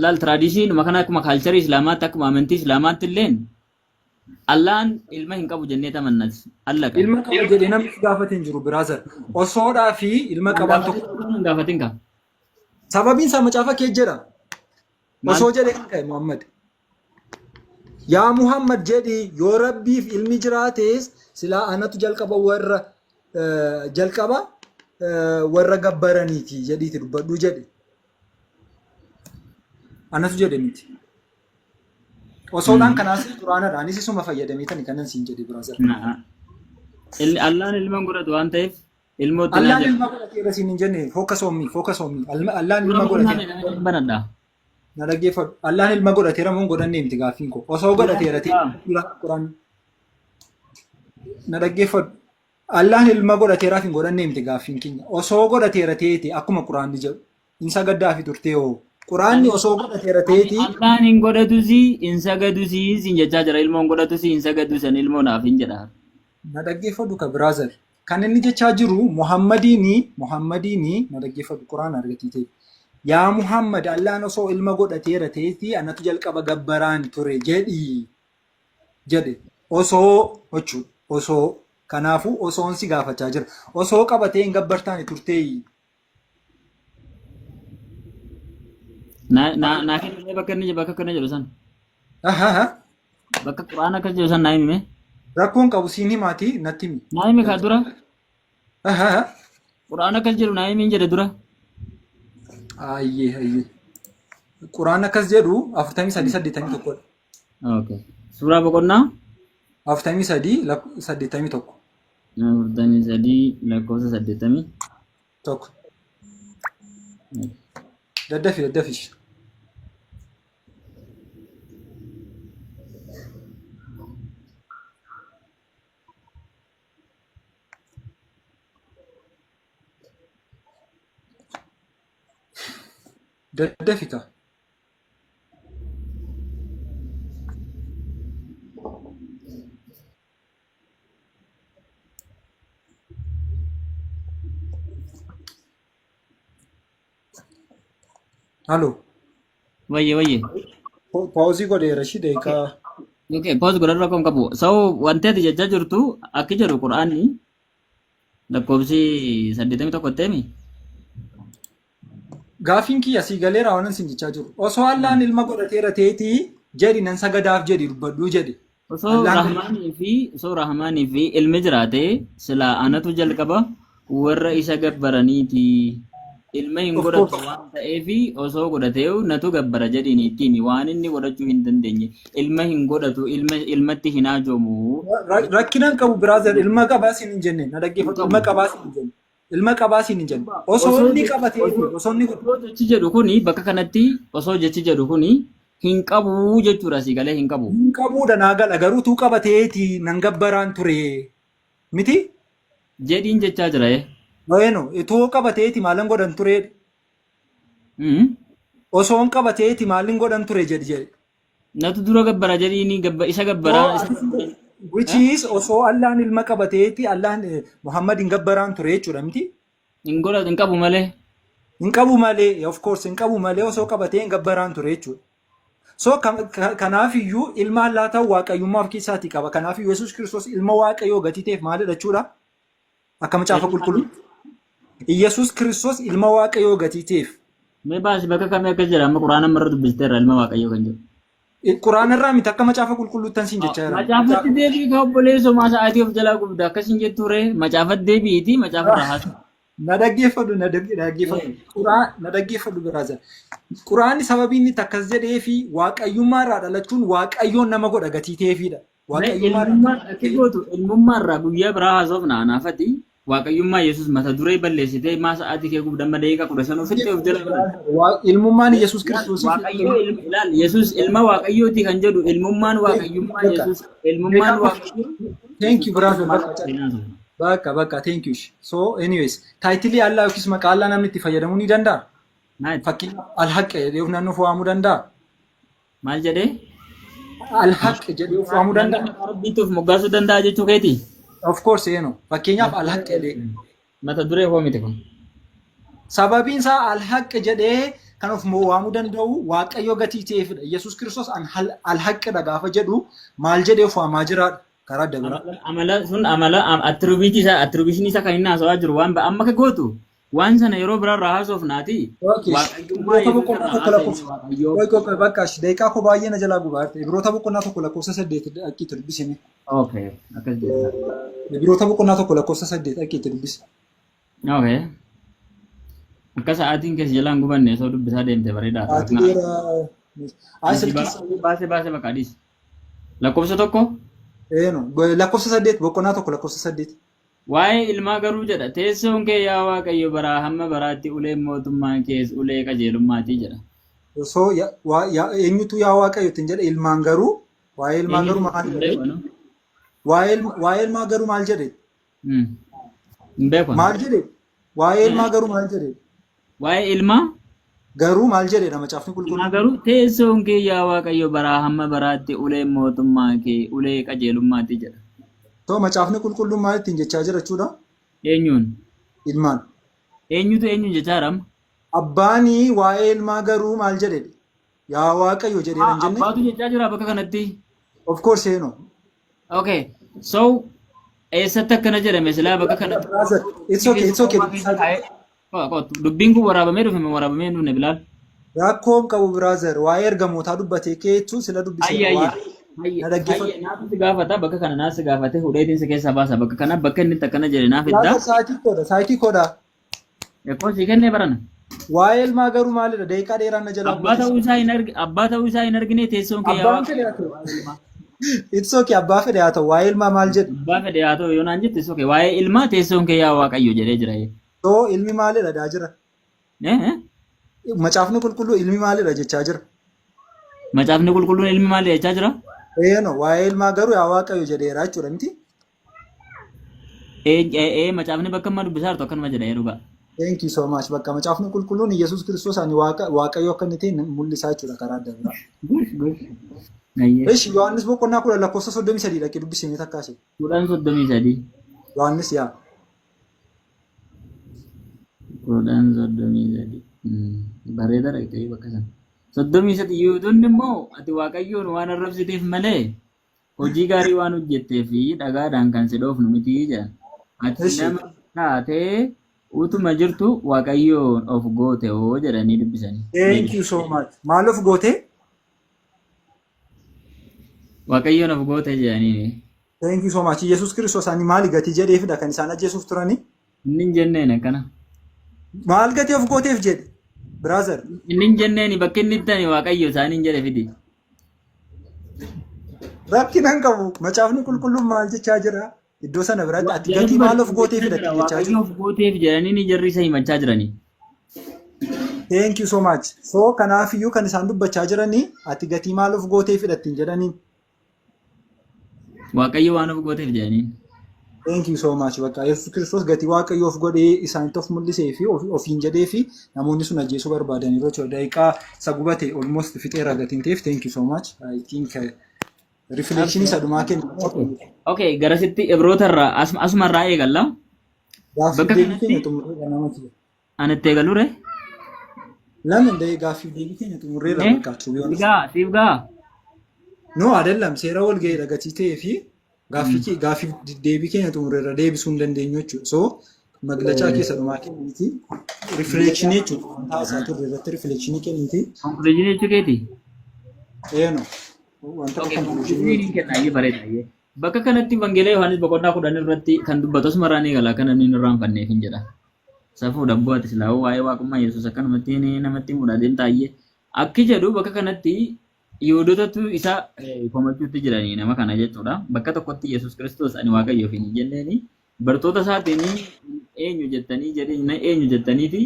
laal tradition makana akkuma culture islaamaatti akkuma amantii islaamaatti illeen Allahan ilma hin qabu jennee tamannati. Allaqa. Ilma qabu jedhee namni gaafate hin jiru brother. Osoodhaa fi ilma qaban tokko hin gaafatin ka. Sababiin isaa macaafa kee jedha. Osoo jedhee kan ka'e Muhammad. Yaa Muhammad jedhi yoo Rabbiif ilmi jiraates silaa anatu jalqaba warra gabbaraniiti jedhiiti dubbadhu jedhe. Anatu jedhe miti. Osoodhaan kanaas quraanaadhaanis isuma fayyadameetani kanan siin jedhe brother. Allahan ilma godhatu waan ta'eef ilmoota Allahan ilma godhateera siin hin jenne focus on me. Allahan ilma godhateera. Na dhaggeeffadhu. Allahan ilma godhateera moo godhannee miti gaaffiin koo. Osoo godhateera ta'e quraan na dhaggeeffadhu. Allahan ilma godhateeraaf hin godhannee miti gaaffiin keenya. Osoo godhateera ta'eeti akkuma quraanni jedhu. Hin sagaddaafi turtee hoo. Quraanni osoo godhateera ta'eeti. Allahan hin godhatusi hin sagadusi siin jechaa jira ilmoon godhatusi hin sagadusan ilmoonaaf hin jedha. Na dhaggeeffadhu ka brother. Kan inni jechaa jiru Muhammadiini na dhaggeeffadhu quraana argatiite. Yaa Muhammad Allahan osoo ilma godhateera ta'eeti anatu jalqaba gabbaraan ture jedhe osoo kanaafuu osoon si gaafachaa jira osoo qabatee hin gabbartaani turtee naa kenname bakka kana jedhu san bakka quraana akkas jedhu san naa himime rakkoon qabu siin himaati natti himi naa himi kaa dura quraana akkas jedhu naa himi hin jedhe dura. Ayyee. Quraana akkas jedhu 43:81. Okay. Suuraa boqonnaa 43:81. 43 lakkoofsa 81. Daddafi. Daddafika. Halo. Wayye. Pauzii godheera shi deeqaa. Okay, pause godhadhu rakkoon qabu. So wanti ati jechaa jirtu akki jedhu quraanni lakkoofsi 81 ta'emi. Gaafiin kiyya sii galeera waan isin jechaa jiru. Osoo Allaan ilma godhateera ta'eetii jedhi nan sagadaaf jedhi dubbadhuu jedhi. Osoo Allaan Rahmaanii fi ilmi jiraate silaa anatu jalqaba warra isa gabbaraniiti. Ilma hin of godhatu course. waan ta'eef osoo godhatee natu gabbara jedhiin ittiin waan inni godhachuu hin dandeenye. Ilma hin godhatu ilmatti hin haajoomu. Rakkinaan qabu biraazer ilma qabaa siin hin jenne na Hin dhaggeeffatu qabu. ilma qabaa siin hin jenne. Ilma qabaa siin hin jenne. Osoo Osoo inni je- qabatee osoo inni osoo jechi jedhu kuni bakka kanatti osoo jechi jedhu kuni hin qabu jechuudha si galee hin qabu. hin qabuudha naa gala garuu tuu qabateeti nan gabbaraan ture miti. Jedhiin jechaa jira. Waayeno itoo qabateeti maalan godhan ture osoo hin qabateeti maalin godhan ture jedhi. Natu dura gabbara jedhiini isa gabbaraa isa Which is osoo Allaan ilma qabateeti Allaan Muhammad hin gabbaraan ture jechuudha miti. hin godhatu hin qabu malee. Hin qabu malee of course hin qabu malee osoo qabatee hin gabbaraan ture jechuudha. So kanaafiyyuu ilma Allaa ta'u waaqayyummaa of keessaatii qaba. Kanaafiyyuu Yesuus Kiristoos ilma waaqayyoo gatii ta'eef maalidha jechuudha? Akka macaafa qulqulluu. Yesuus Kiristoos ilma waaqayyoo gatii ta'eef. Mee baasi bakka kamii akkas jedha amma quraana irra dubbiste irra ilma waaqayyoo kan jedhu. Quraana irraa miti akka macaafa qulqulluuttan siin jechaa jira. Macaafatti deebii ka obboleessoo maa sa'aatii of jalaa gubda akkasiin jetture macaafatti deebiiti macaafa irraa haasa. Na dhaggeeffadhu na dhaggeeffadhu. Na dhaggeeffadhu biraaza. Quraanni sababii inni akkas jedhee fi waaqayyummaa irraa dhalachuun waaqayyoon nama godha gatii ta'eefidha. Ilmummaa irraa guyyaa biraa haasofna anaafati waaqayyummaa Yesuus mata duree balleessitee maa sa'aatii kee gubda amma daqiiqaa 15 ofitti of jala. Ilmummaan Yesuus Kiristoos. Yesuus ilma waaqayyooti kan jedhu ilmummaan waaqayyummaa Yesuus ilmummaan waaqayyoo. Thank you brother. Bakka thank you. So anyways taayitilii Allaa yookiis maqaa Allaa namni itti fayyadamuu ni danda'a. Fakkeenyaaf Alhaq jedhee of naannoo waamuu danda'a. Maal jedhee? Alhaq jedhee of waamuu danda'a. Rabbiituuf moggaasuu danda'a jechuu keeti? Of course fakkeenyaaf Alhaq jedhee. Mata duree koo miti kun. Sababiin isaa Alhaq jedhee kan of waamuu danda'u waaqayyo gatii ta'eefidha. Yesuus Kiristoos Alhaqidha gaafa jedhu maal jedhee of waamaa jiraadha. Karaa adda biraa. Amala attribution isaa kan inni haasawaa jiru waan amma ka gootu waan sana yeroo biraa irraa haasofnaati. Bakka daqiiqaa koo baay'ee na jalaa gubaarte. Biroota boqonnaa tokko lakkoofsa 8 akkiitti dubbisini. Akkas jedha. Biroota boqonnaa tokko lakkoofsa 8 akkiitti dubbisi. Akka sa'aatiin keessa jalaan gubanne osoo dubbisaa deemte bareedaadha. Baasee bakka adiis. Lakkoofsa tokko? Lakkoofsa 8 boqonnaa tokko lakkoofsa 8. Waa'ee ilmaa garuu jedha teessoon kee yaa Waaqayyo baraa hamma baraatti uleen mootummaa kees ulee qajeelummaati jedha. So eenyutu yaa Waaqayyo ittiin jedha ilmaan garuu waa'ee ilmaa garuu maal jedhe? Waa'ee ilmaa garuu maal jedhe? Hin beeku. Maal jedhe? Waa'ee ilmaa garuu maal jedhe? Waa'ee ilmaa garuu maal jedhedha macaafni qulqulluun? Garuu teessoon kee yaa Waaqayyo baraa hamma baraatti uleen mootummaa kee ulee qajeelummaati jedha. So macaafni qulqulluun maal ittiin jechaa jira jechuudha? Eenyuun? Ilmaan. Eenyutu eenyuun jechaa jira? Abbaanii waa'ee ilmaa garuu maal jedhedha? Yaa Waaqayyo jedhee nan jenne? Abbaatu jechaa jira bakka kanatti. Of course Okay. So eessatti akkana jedhame silaa bakka kanatti. It's okay. Dubbiin kun waraabamee dhufe waraabamee hin dhufne Bilaal. Rakkoon qabu biraazer waa'ee ergamootaa dubbatee keetu sila dubbisee naaf gaafata bakka kana naaf gaafate hudheetiin si keessaa baasa bakka kana bakka inni akkana jedhe naaf iddaa. Saayitii koodha. Ekkoo si kennee barana. Waa'ee ilmaa garuu maalidha daqiiqaa dheeraan na jalaa. Abbaa ta'uu isaa hin argine teessoon kee yaa Waaqayyo. It's okay abbaa fedhe haa ta'u waa'ee ilmaa maal jedhe? Abbaa fedhe haa ta'u yoo naan jette it's okay waa'ee ilmaa teessoon kee yaa Waaqayyo jedhee jira. So ilmi maalidha daa jira? Macaafni qulqulluu ilmi maalidha jechaa jira? Macaafni qulqulluun ilmi maalidha jechaa jira? Waa'ee ilmaa garuu yaa Waaqayyo jedheera jechuudha miti? Macaafni bakka amma dubbisaa jirtu akkanuma jedha dhugaa. Thank you so much. Bakka macaafni qulqulluun Yesuus Kiristoos ani Waaqayyo akka inni ta'e mul'isaa jechuudha karaa adda biraa. Eshi Yohaannis boqonnaa 10 lakkoofsa 33 dhaqee dubbisee takkaase. 33. Yohaannis yaa. 33. Bareeda dhaqxee bakka sana. 33 Yihuudoonni immoo ati Waaqayyoon waan arrabsiteef malee hojii gaarii waan hojjettee fi dhagaadhaan kan si dhoofnu miti jedhan. Ati nama taatee utuma jirtu waaqayyoon of goote oo jedhanii dubbisanii. Thank you so much. Maal of goote? Waaqayyoon of goote jedhanii. Thank you so much. Yesus Kiristoos ani maali gatii jedheefidha kan isaan ajjeesuuf turani? Inni hin jenneen akkana. Maal gatii of gooteef jedhe? Brother. Inni hin jenneen bakki inni itti waaqayyo isaanii hin jedhe fidi. Rakkinaan qabu. Macaafni qulqulluun maal jechaa jira? Iddoo sana biratti ati gatii maal of gooteefidha jechaa jira? Waaqayyo of gooteef jedhanii ni jarri isa himachaa jiranii. Thank you so much. So kanaaf iyyuu kan isaan dubbachaa jiranii ati gatii maal of gooteefidha ittiin jedhanii? Waaqayyo waan of gooteef jedhanii. Thank you so much. Bakka Yesus Kiristoos gatii waaqayyo of godhee isaanitti of mul'isee fi ofiin jedhee fi namoonni sun ajjeesuu barbaadanii jechuudha. Daqiiqaa isa gubate almost fixeera gatiin ta'eef thank you so much. I think reflection isa dhumaa kenna. Okay, garasitti Ibrootarraa asumarraa eegalla. Gaaffii deebii keenya xumurreera nama kiyya. Ani itti eegalure? Lama gaaffii deebii keenya xumurreera fakkaatu. Siif gaa? No, አይደለም seera wal ga'ee gatii ta'ee fi gaaffii deebii keenya xumurreera deebisuu hin dandeenyu jechuudha. So maglachaa keessa dhumaa kenniti reflection jechuudha. Wanta isaa turre irratti reflection kenniti. Conclusion jechuu keeti? No. Wanta conclusion kennaayee bareedaayee. Bakka kanatti Wangeelaa Yohaannis boqonnaa 10 irratti kan dubbatu asumarraan eegala kan namni irraa hin fanneef hin jedha. Safuu dabboo ati silaa'uu waa'ee waaqummaa Yesuus akkanumatti namatti mudhateen taa'ee akki jedhu bakka kanatti Yihudootatu isa komachuutti jiranii nama kana jechuudha. Bakka tokkotti Yesuus Kiristoos ani waaqayyoof hin jenneeni bartoota isaatiin eenyu jettaniiti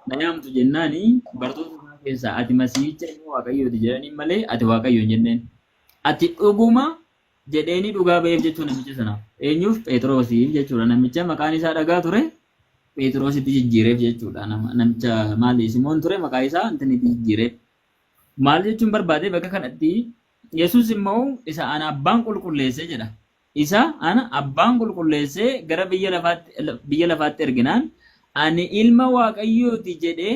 na yaamtu jennaani bartoota isaa keessaa ati masiihicha inni waaqayyooti jedhanii malee ati waaqayyo hin jenneen. Ati dhuguma jedheeni dhugaa ba'eef jechuudha namicha sanaaf. Eenyuuf Phexrosiif jechuudha. Namicha maqaan isaa dhagaa ture Phexrositti jijjiireef jechuudha. Namicha maali Simoon ture maqaa isaa intinitti jijjiireef. Maal jechuun barbaade bakka kanatti Yesuus immoo isa ana abbaan qulqulleessee jedha. Isa ana abbaan qulqulleessee gara biyya lafaatti erginaan ani ilma waaqayyooti jedhee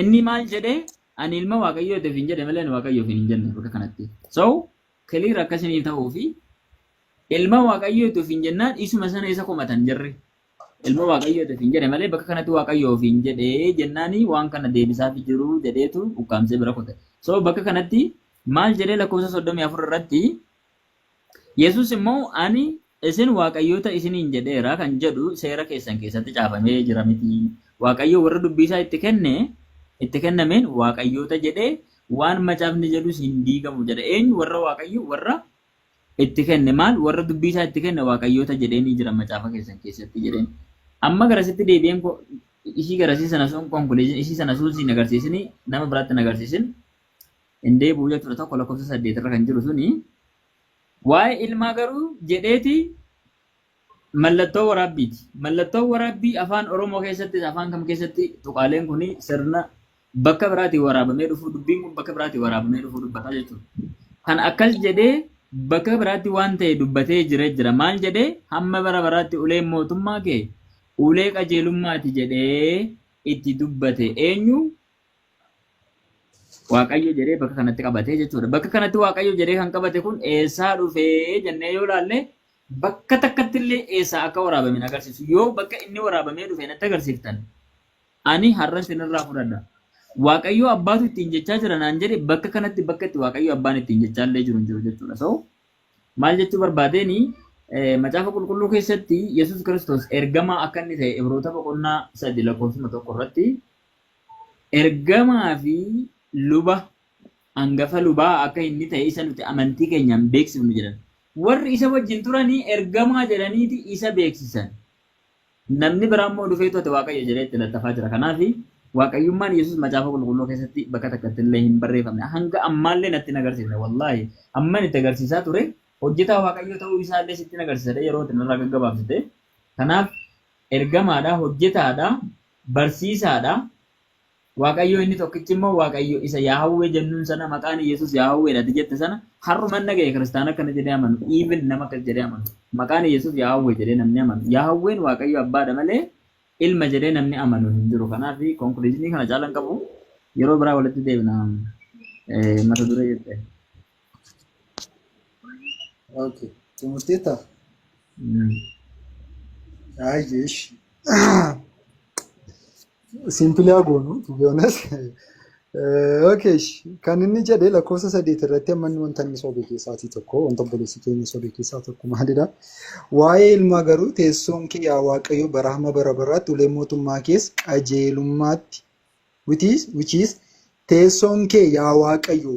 inni maal jedhee ani ilma waaqayyooti hin jedhe malee waaqayyoof hin jenne bakka kanatti. So kiliir akkasiniif ta'uu fi ilma waaqayyooti hin jennaan isuma sana isa komatan jirri. Ilma waaqayyooti hin jedhe malee bakka kanatti waaqayyoof hin jedhee jennaani waan kana deebisaaf jiru jedheetu ukkaamsee bira kute. So bakka kanatti maal jedhee lakkoofsa 34 irratti Yesuus immoo ani isin waaqayyoota isiniin jedheera kan jedhu seera keessan keessatti caafamee jira miti. Waaqayyo warra dubbisaa itti kennameen waaqayyoota jedhee waan macaafni jedhus hin diigamu jedha. Eenyu warra waaqayyo warra itti kenne maal warra dubbisaa itti kenne waaqayyoota jedheenii jira macaafa keessan keessatti jedheen. Amma garasitti deebi'een ishii garasii sana sun conclusion ishii sana sun siin agarsiisini nama biraatti agarsiisin hin deebi'u jechuudha. Tokko lakkoofsa 8 irra kan jiru suni waa'ee ilmaa garuu jedheeti mallattoo waraabbiiti. Mallattoo waraabbii afaan Oromoo keessatti afaan kam keessatti tuqaaleen kuni sirna bakka biraatii waraabamee dhufu dubbiin kun bakka biraatii waraabamee dhufu dubbataa jechuudha. Kan akkas jedhee bakka biraatti waan ta'e dubbatee jira maal jedhee hamma bara baraatti ulee mootummaa kee ulee qajeelummaati jedhee itti dubbate eenyu waaqayyo jedhee bakka kanatti qabatee jechuudha. Bakka kanatti waaqayyo jedhee kan qabate kun eessaa dhufee jennee yoo ilaalle bakka takkatti illee eessaa akka waraabame agarsiisu. Yoo bakka inni waraabamee dhufe natti agarsiiftan ani har'a sinirraa fudhadha. Waaqayyo abbaatu ittiin jechaa jira naan jedhe bakka kanatti bakka itti waaqayyo abbaan ittiin jechaa illee jiru jechuudha. So maal jechuu barbaadeeni macaafa qulqulluu keessatti Yesuus Kiristoos ergamaa akka inni ta'e Ibroota boqonnaa 3 lakkoofsa 1 irratti ergamaa fi luba hangafa lubaa akka inni ta'e isa nuti amantii keenyaan beeksifnu jedhan. Warri isa wajjin turanii ergamaa jedhaniiti isa beeksisan. Namni biraa immoo dhufee to'ate waaqayyo jedhee itti lattafaa jira. Kanaaf waaqayyummaan Yesuus macaafa qulqulluu keessatti bakka takkatti illee hin barreeffamne. Hanga ammaallee natti hin agarsiifne. Wallaahi amma itti agarsiisaa ture. Hojjetaa waaqayyo ta'uu isaa illee sitti agarsiisa yeroo itti narraa gaggabaabsite. Kanaaf ergamaadha, hojjetaadha, barsiisaadha. Waaqayyo inni tokkichi immoo waaqayyo isa Yaahwee jennuun sana maqaan Yesuus Yaahweedha jette sana har'uma naga'e kiristaana akkana jedhee amanu even nama akkas jedhee amanu maqaan Yesuus Yaahwee jedhee namni amanu Yaahween waaqayyo abbaadha malee ilma jedhee namni amanu hin jiru. Kanaaf konkuluuzinii kana caalan qabu yeroo biraa walitti deebina mata duree jette. Okay. Tumurteetta? Ayyeesh. Simply agoonu, to be honest. Okay, kan inni jedhe lakkoofsa 8 irratti ammanni wanta inni sobe keessaatii tokko, wanta obboleessi keenya sobe keessaa tokko maalidha? Waa'ee ilmaa garuu teessoon kee yaa Waaqayyo bara hamma bara baraatti ulee mootummaa kees qajeelummaatti which is teessoon kee yaa Waaqayyo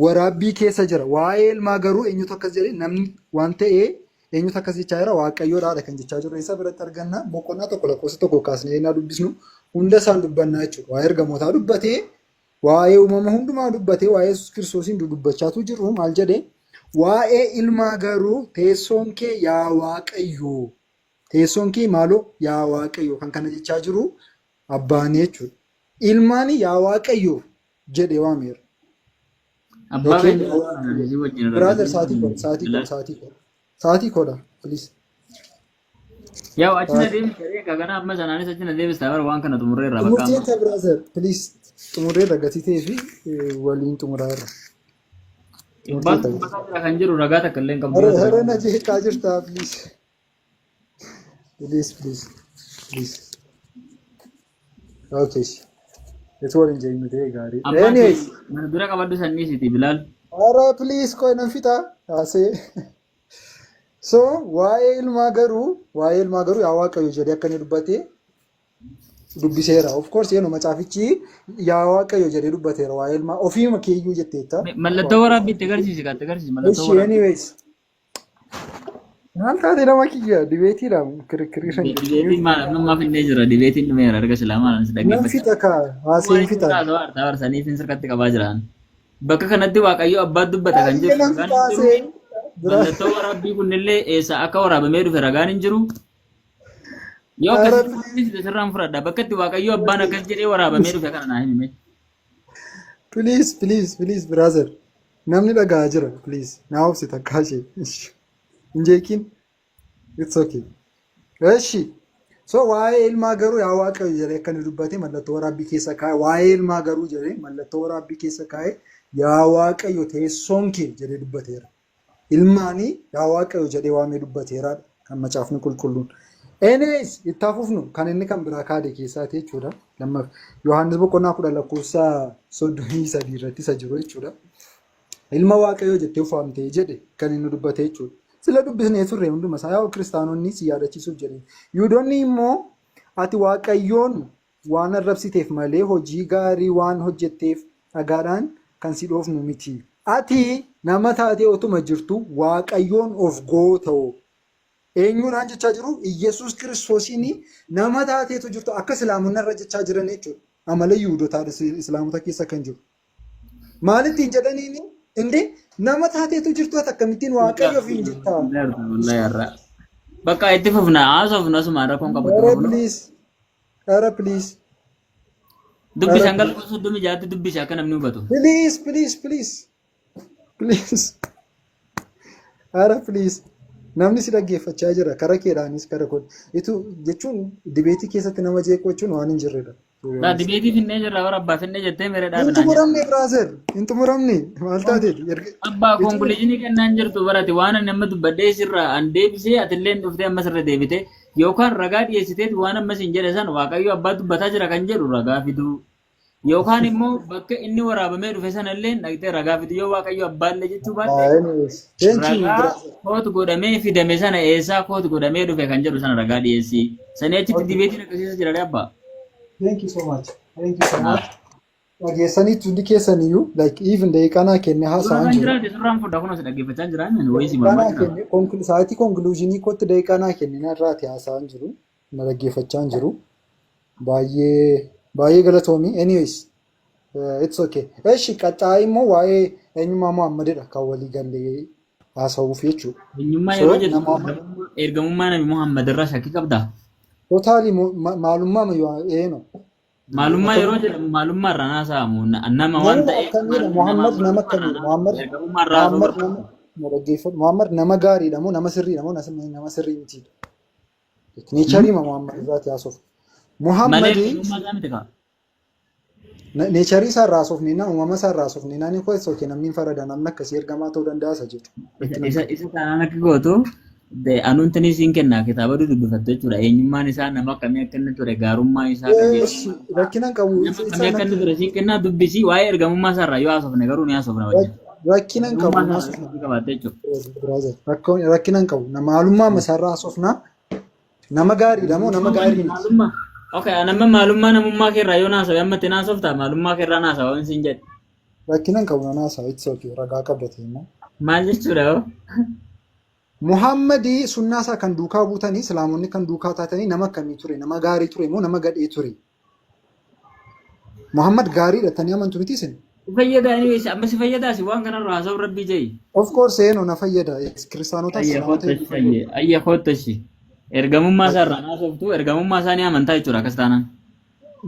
waraabbii keessa jira. Waa'ee ilmaa garuu eenyutu akkas jedhe namni waan ta'ee eenyutu akkas jechaa jira Waaqayyoodhaadha kan jechaa jiru. Isa biratti arganna boqonnaa tokko lakkoofsa tokko kaasnee naa dubbisnu hunda isaan dubbannaa jechuudha. Waa'ee ergamootaa dubbatee waa'ee uumama hundumaa dubbatee waa'ee Yesuus Kiristoosiin dubbachaatu jiru maal jedhee waa'ee ilmaa garuu teessoon kee yaa Waaqayyo teessoon kee maaloo yaa Waaqayyo kan kana jechaa jiru abbaanii jechuudha. Ilmaani yaa Waaqayyo jedhee waameera. Abbaa Okay, wajjin brother, argatu. saatii koodha, please. Yaa achina deemee kana amma sanaanis achina deebistaa bara waan kana xumurree irraa bakka Murtiin amma. ta'e brother, please. Xumurree gatii ta'ee fi waliin xumuraa irra. Murtii ta'e. Bakka kan jiru ragaa takka illee hin qabdu. Hara na jeeqaa jirtaa, please. Please. Okay. It's waliin jeeqnu ta'e gaarii. Abbaan Anyways, mana dura qabaddu sanniisiti Bilaal. hara please koi nan fixa. Asee. So, waa'ee ilmaa garuu yaa Waaqayyo jedhee akka inni dubbate dubbiseera. Of course, yenu macaafichi yaa Waaqayyo jedhee dubbateera waa'ee ilmaa ofiima keeyyuu jetteetta. Mallattoo waraabbiitti agarsiisi kaatti agarsiisi mallattoo Ishi, waraabbii. anyways. Maal taate nama kiyya dibeetiidhaan kirkirri shan Dibeetiin maal ammaa finnee jira dibeetiin dhumeera erga silaamaan si nan dhaggeeffachaa. fixa kaa haaseen fixa. Dabarsanii fi sirkatti qabaa jiran. Bakka kanatti Waaqayyo abbaa dubbata kan jiru. Nan fixa haaseen. Mallattoo waraabbii kunillee eessa akka waraabamee dhufe ragaan hin jiru. Yoo akkasitti sirraan fudhadha. Bakka itti Waaqayyo abbaan akkas jedhee waraabamee dhufe kana naa himime. Please, brother. Namni dhagaa jira, please. Naa obsi takkaa ishee. Hin jeeqin. It's okay. Eshi. So waa'ee ilmaa garuu yaa Waaqayyo jedhee akka inni dubbate mallattoo waraabbii keessa kaa'e. Waa'ee ilmaa garuu jedhee mallattoo waraabbii keessa kaa'e yaa Waaqayyo teessoon kee jedhee dubbateera. Ilmaanii yaa Waaqayyo jedhee waamee dubbateera kan macaafni qulqulluun. Anyways, itti hafuufnu kan inni kan biraa kaade keessaati jechuudha. Lammaaf Yohaannis boqonnaa 10 lakkoofsa 33 irratti isa jiru jechuudha. Ilma Waaqayyoo jettee uffamtee jedhe kan inni dubbate jechuudha. Sila dubbisnee turre hunduma isaa yaa kiristaanonni si yaadachiisuuf jedhe. Yihuudoonni immoo ati Waaqayyoon waan arrabsiteef malee hojii gaarii waan hojjetteef dhagaadhaan kan si dhoofnu miti. Ati nama taatee otuma jirtu Waaqayyoon of goota'u. Eenyuudhaan jechaa jiru? Iyyasuus Kiristoosiin nama taateetu jirtu akka islaamonni irra jechaa jiran jechuudha. Amala Yihuudootaa islaamota keessa kan jiru. Maalittiin jedhaniini? Inde nama taateetu jirtu ati akkamittiin Waaqayyo ofiin jettaa? Bakka itti fufna haasofna asuma rakkoon qabu. Ara please. Dubbisan galfasuu dumi jaatti dubbisa akka namni hubatu. Please. Ara please. Namni si dhaggeeffachaa jira karaa keedhaanis karaa kooti. Itu jechuun dibeetii keessatti nama jeequu jechuun waan hin jirredha. Dibeetii finnee jirra bara abbaa finnee jettee mere Hin dhaabinaa. xumuramne braazer. Hin xumuramne maal taateeti? Abbaa konkuluuzinii kennaan jirtu barate waan ani amma dubbadhee sirraa an deebisee atilleen dhuftee amma sirra deebite yookaan ragaa dhiyeessiteeti waan ammas hin jedhe san Waaqayyo abbaa dubbataa jira kan jedhu ragaa fiduu. Yookaan immoo bakka inni waraabamee dhufe sanallee dhaqxee ragaa fidu yoo Waaqayyo abbaallee jechuu baatte ragaa kootu godhamee fidame sana eessaa kootu godhamee dhufe kan jedhu sana ragaa dhiyeessii. Sanii achitti dibeetiin akkasiisa jira abbaa. Thank you so much. Dhageessaniitu hundi keessaniyyuu like even daqiiqaa kenne haasa'an jiru. Suuraan fudhaa kunuunsa dhaggeeffachaa jiraan wayii simamaa jira. Sa'aatii konkuluuzinii kootti daqiiqaa kenne irraati haasa'an jiru. Na dhaggeeffachaa jiru. Baay'ee galatoomi. Anyways, it's okay. Eshi qaxxaa'ii immoo waa'ee eenyummaa Muhammadidha kan walii gallee haasa'uuf jechuudha. Eenyummaa yeroo jedhu ergamummaa Nabi Muhammad irraa shakkii qabdaa? Totaalii maalummaa eenyu. Maalummaa yeroo jedhamu maalummaa irraan haasa'amu nama waan ta'eef. Muhammad nama akkamii? Muhammad nama gaariidha moo nama sirriidha moo nama sirrii miti? Neecharii Muhammad irraati haasa'uuf. Muhammadii neecharii isaa irraa haasofneenaa uumama isaa irraa haasofneenaa ni ko'e sookee namni hin farada namni akkasii ergamaa ta'uu danda'a isa jedhu. Isa taanaan akka gootu Anuun tanii siin kennaa kitaaba dubbifattu jechuudha. Eenyummaan isaa nama akkamii akka inni ture gaarummaa isaa Eeshi rakkina qabu nama akkamii akka inni ture siin kennaa dubbisii waa'ee ergamummaa isaarraa yoo haasofne garuu ni haasofna wajjin. rakkina qabu rakkina qabu maalummaa masaarraa haasofnaa nama gaariidha moo nama gaarii miti. Okay, nama maalummaa namummaa keerraa yoo naasawe amma itti naasoftaa maalummaa keerraa naasawa waan siin jedhe. Rakkina qabu na naasawa it's okay ragaa qabdate immoo. Maal jechuudha yoo? Muhammadii sunnaa isaa kan duukaa buutanii islaamonni kan duukaa taatanii nama akkamii ture nama gaarii ture moo nama gadhee ture? Muhammad gaariidha tanii amantu miti isin? Fayyada anyways amma si fayyadaasi waan kanarraa haasa'u rabbii jayi. Of course eenyu na fayyada kiristaanota ayya koottashi ergamummaa isaarraa naasoftu ergamummaa isaa ni amantaa jechuudha akkas taanaan.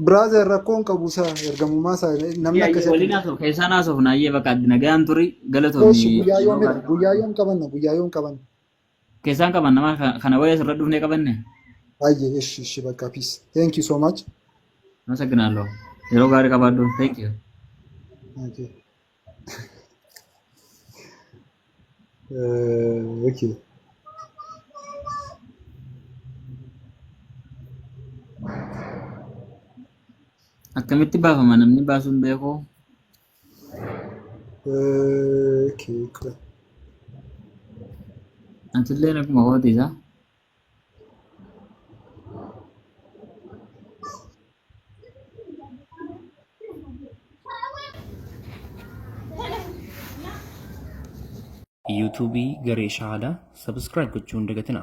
Brother rakkoon qabu isaa ergamummaa isaa namni akkasii. Waliin haasa'u keessaa naasofna ayyee bakka addina ga'aan turi galatoomni. Guyyaa yoom qabanna. Keessaan qaban nama kana wayya sirra dhufnee qabanne. Ayyee ishi bakka peace. Thank you so much. Masagnaaloo. Yeroo gaarii qabaadhu. Thank you. Okay. Okay. Akkamitti baafama namni baasuun beekoo? Okay. Antillee akkuma hootiisa. ዩቱብ ገሬ ሻሃዳ ሰብስክራይብ gochuun dagatina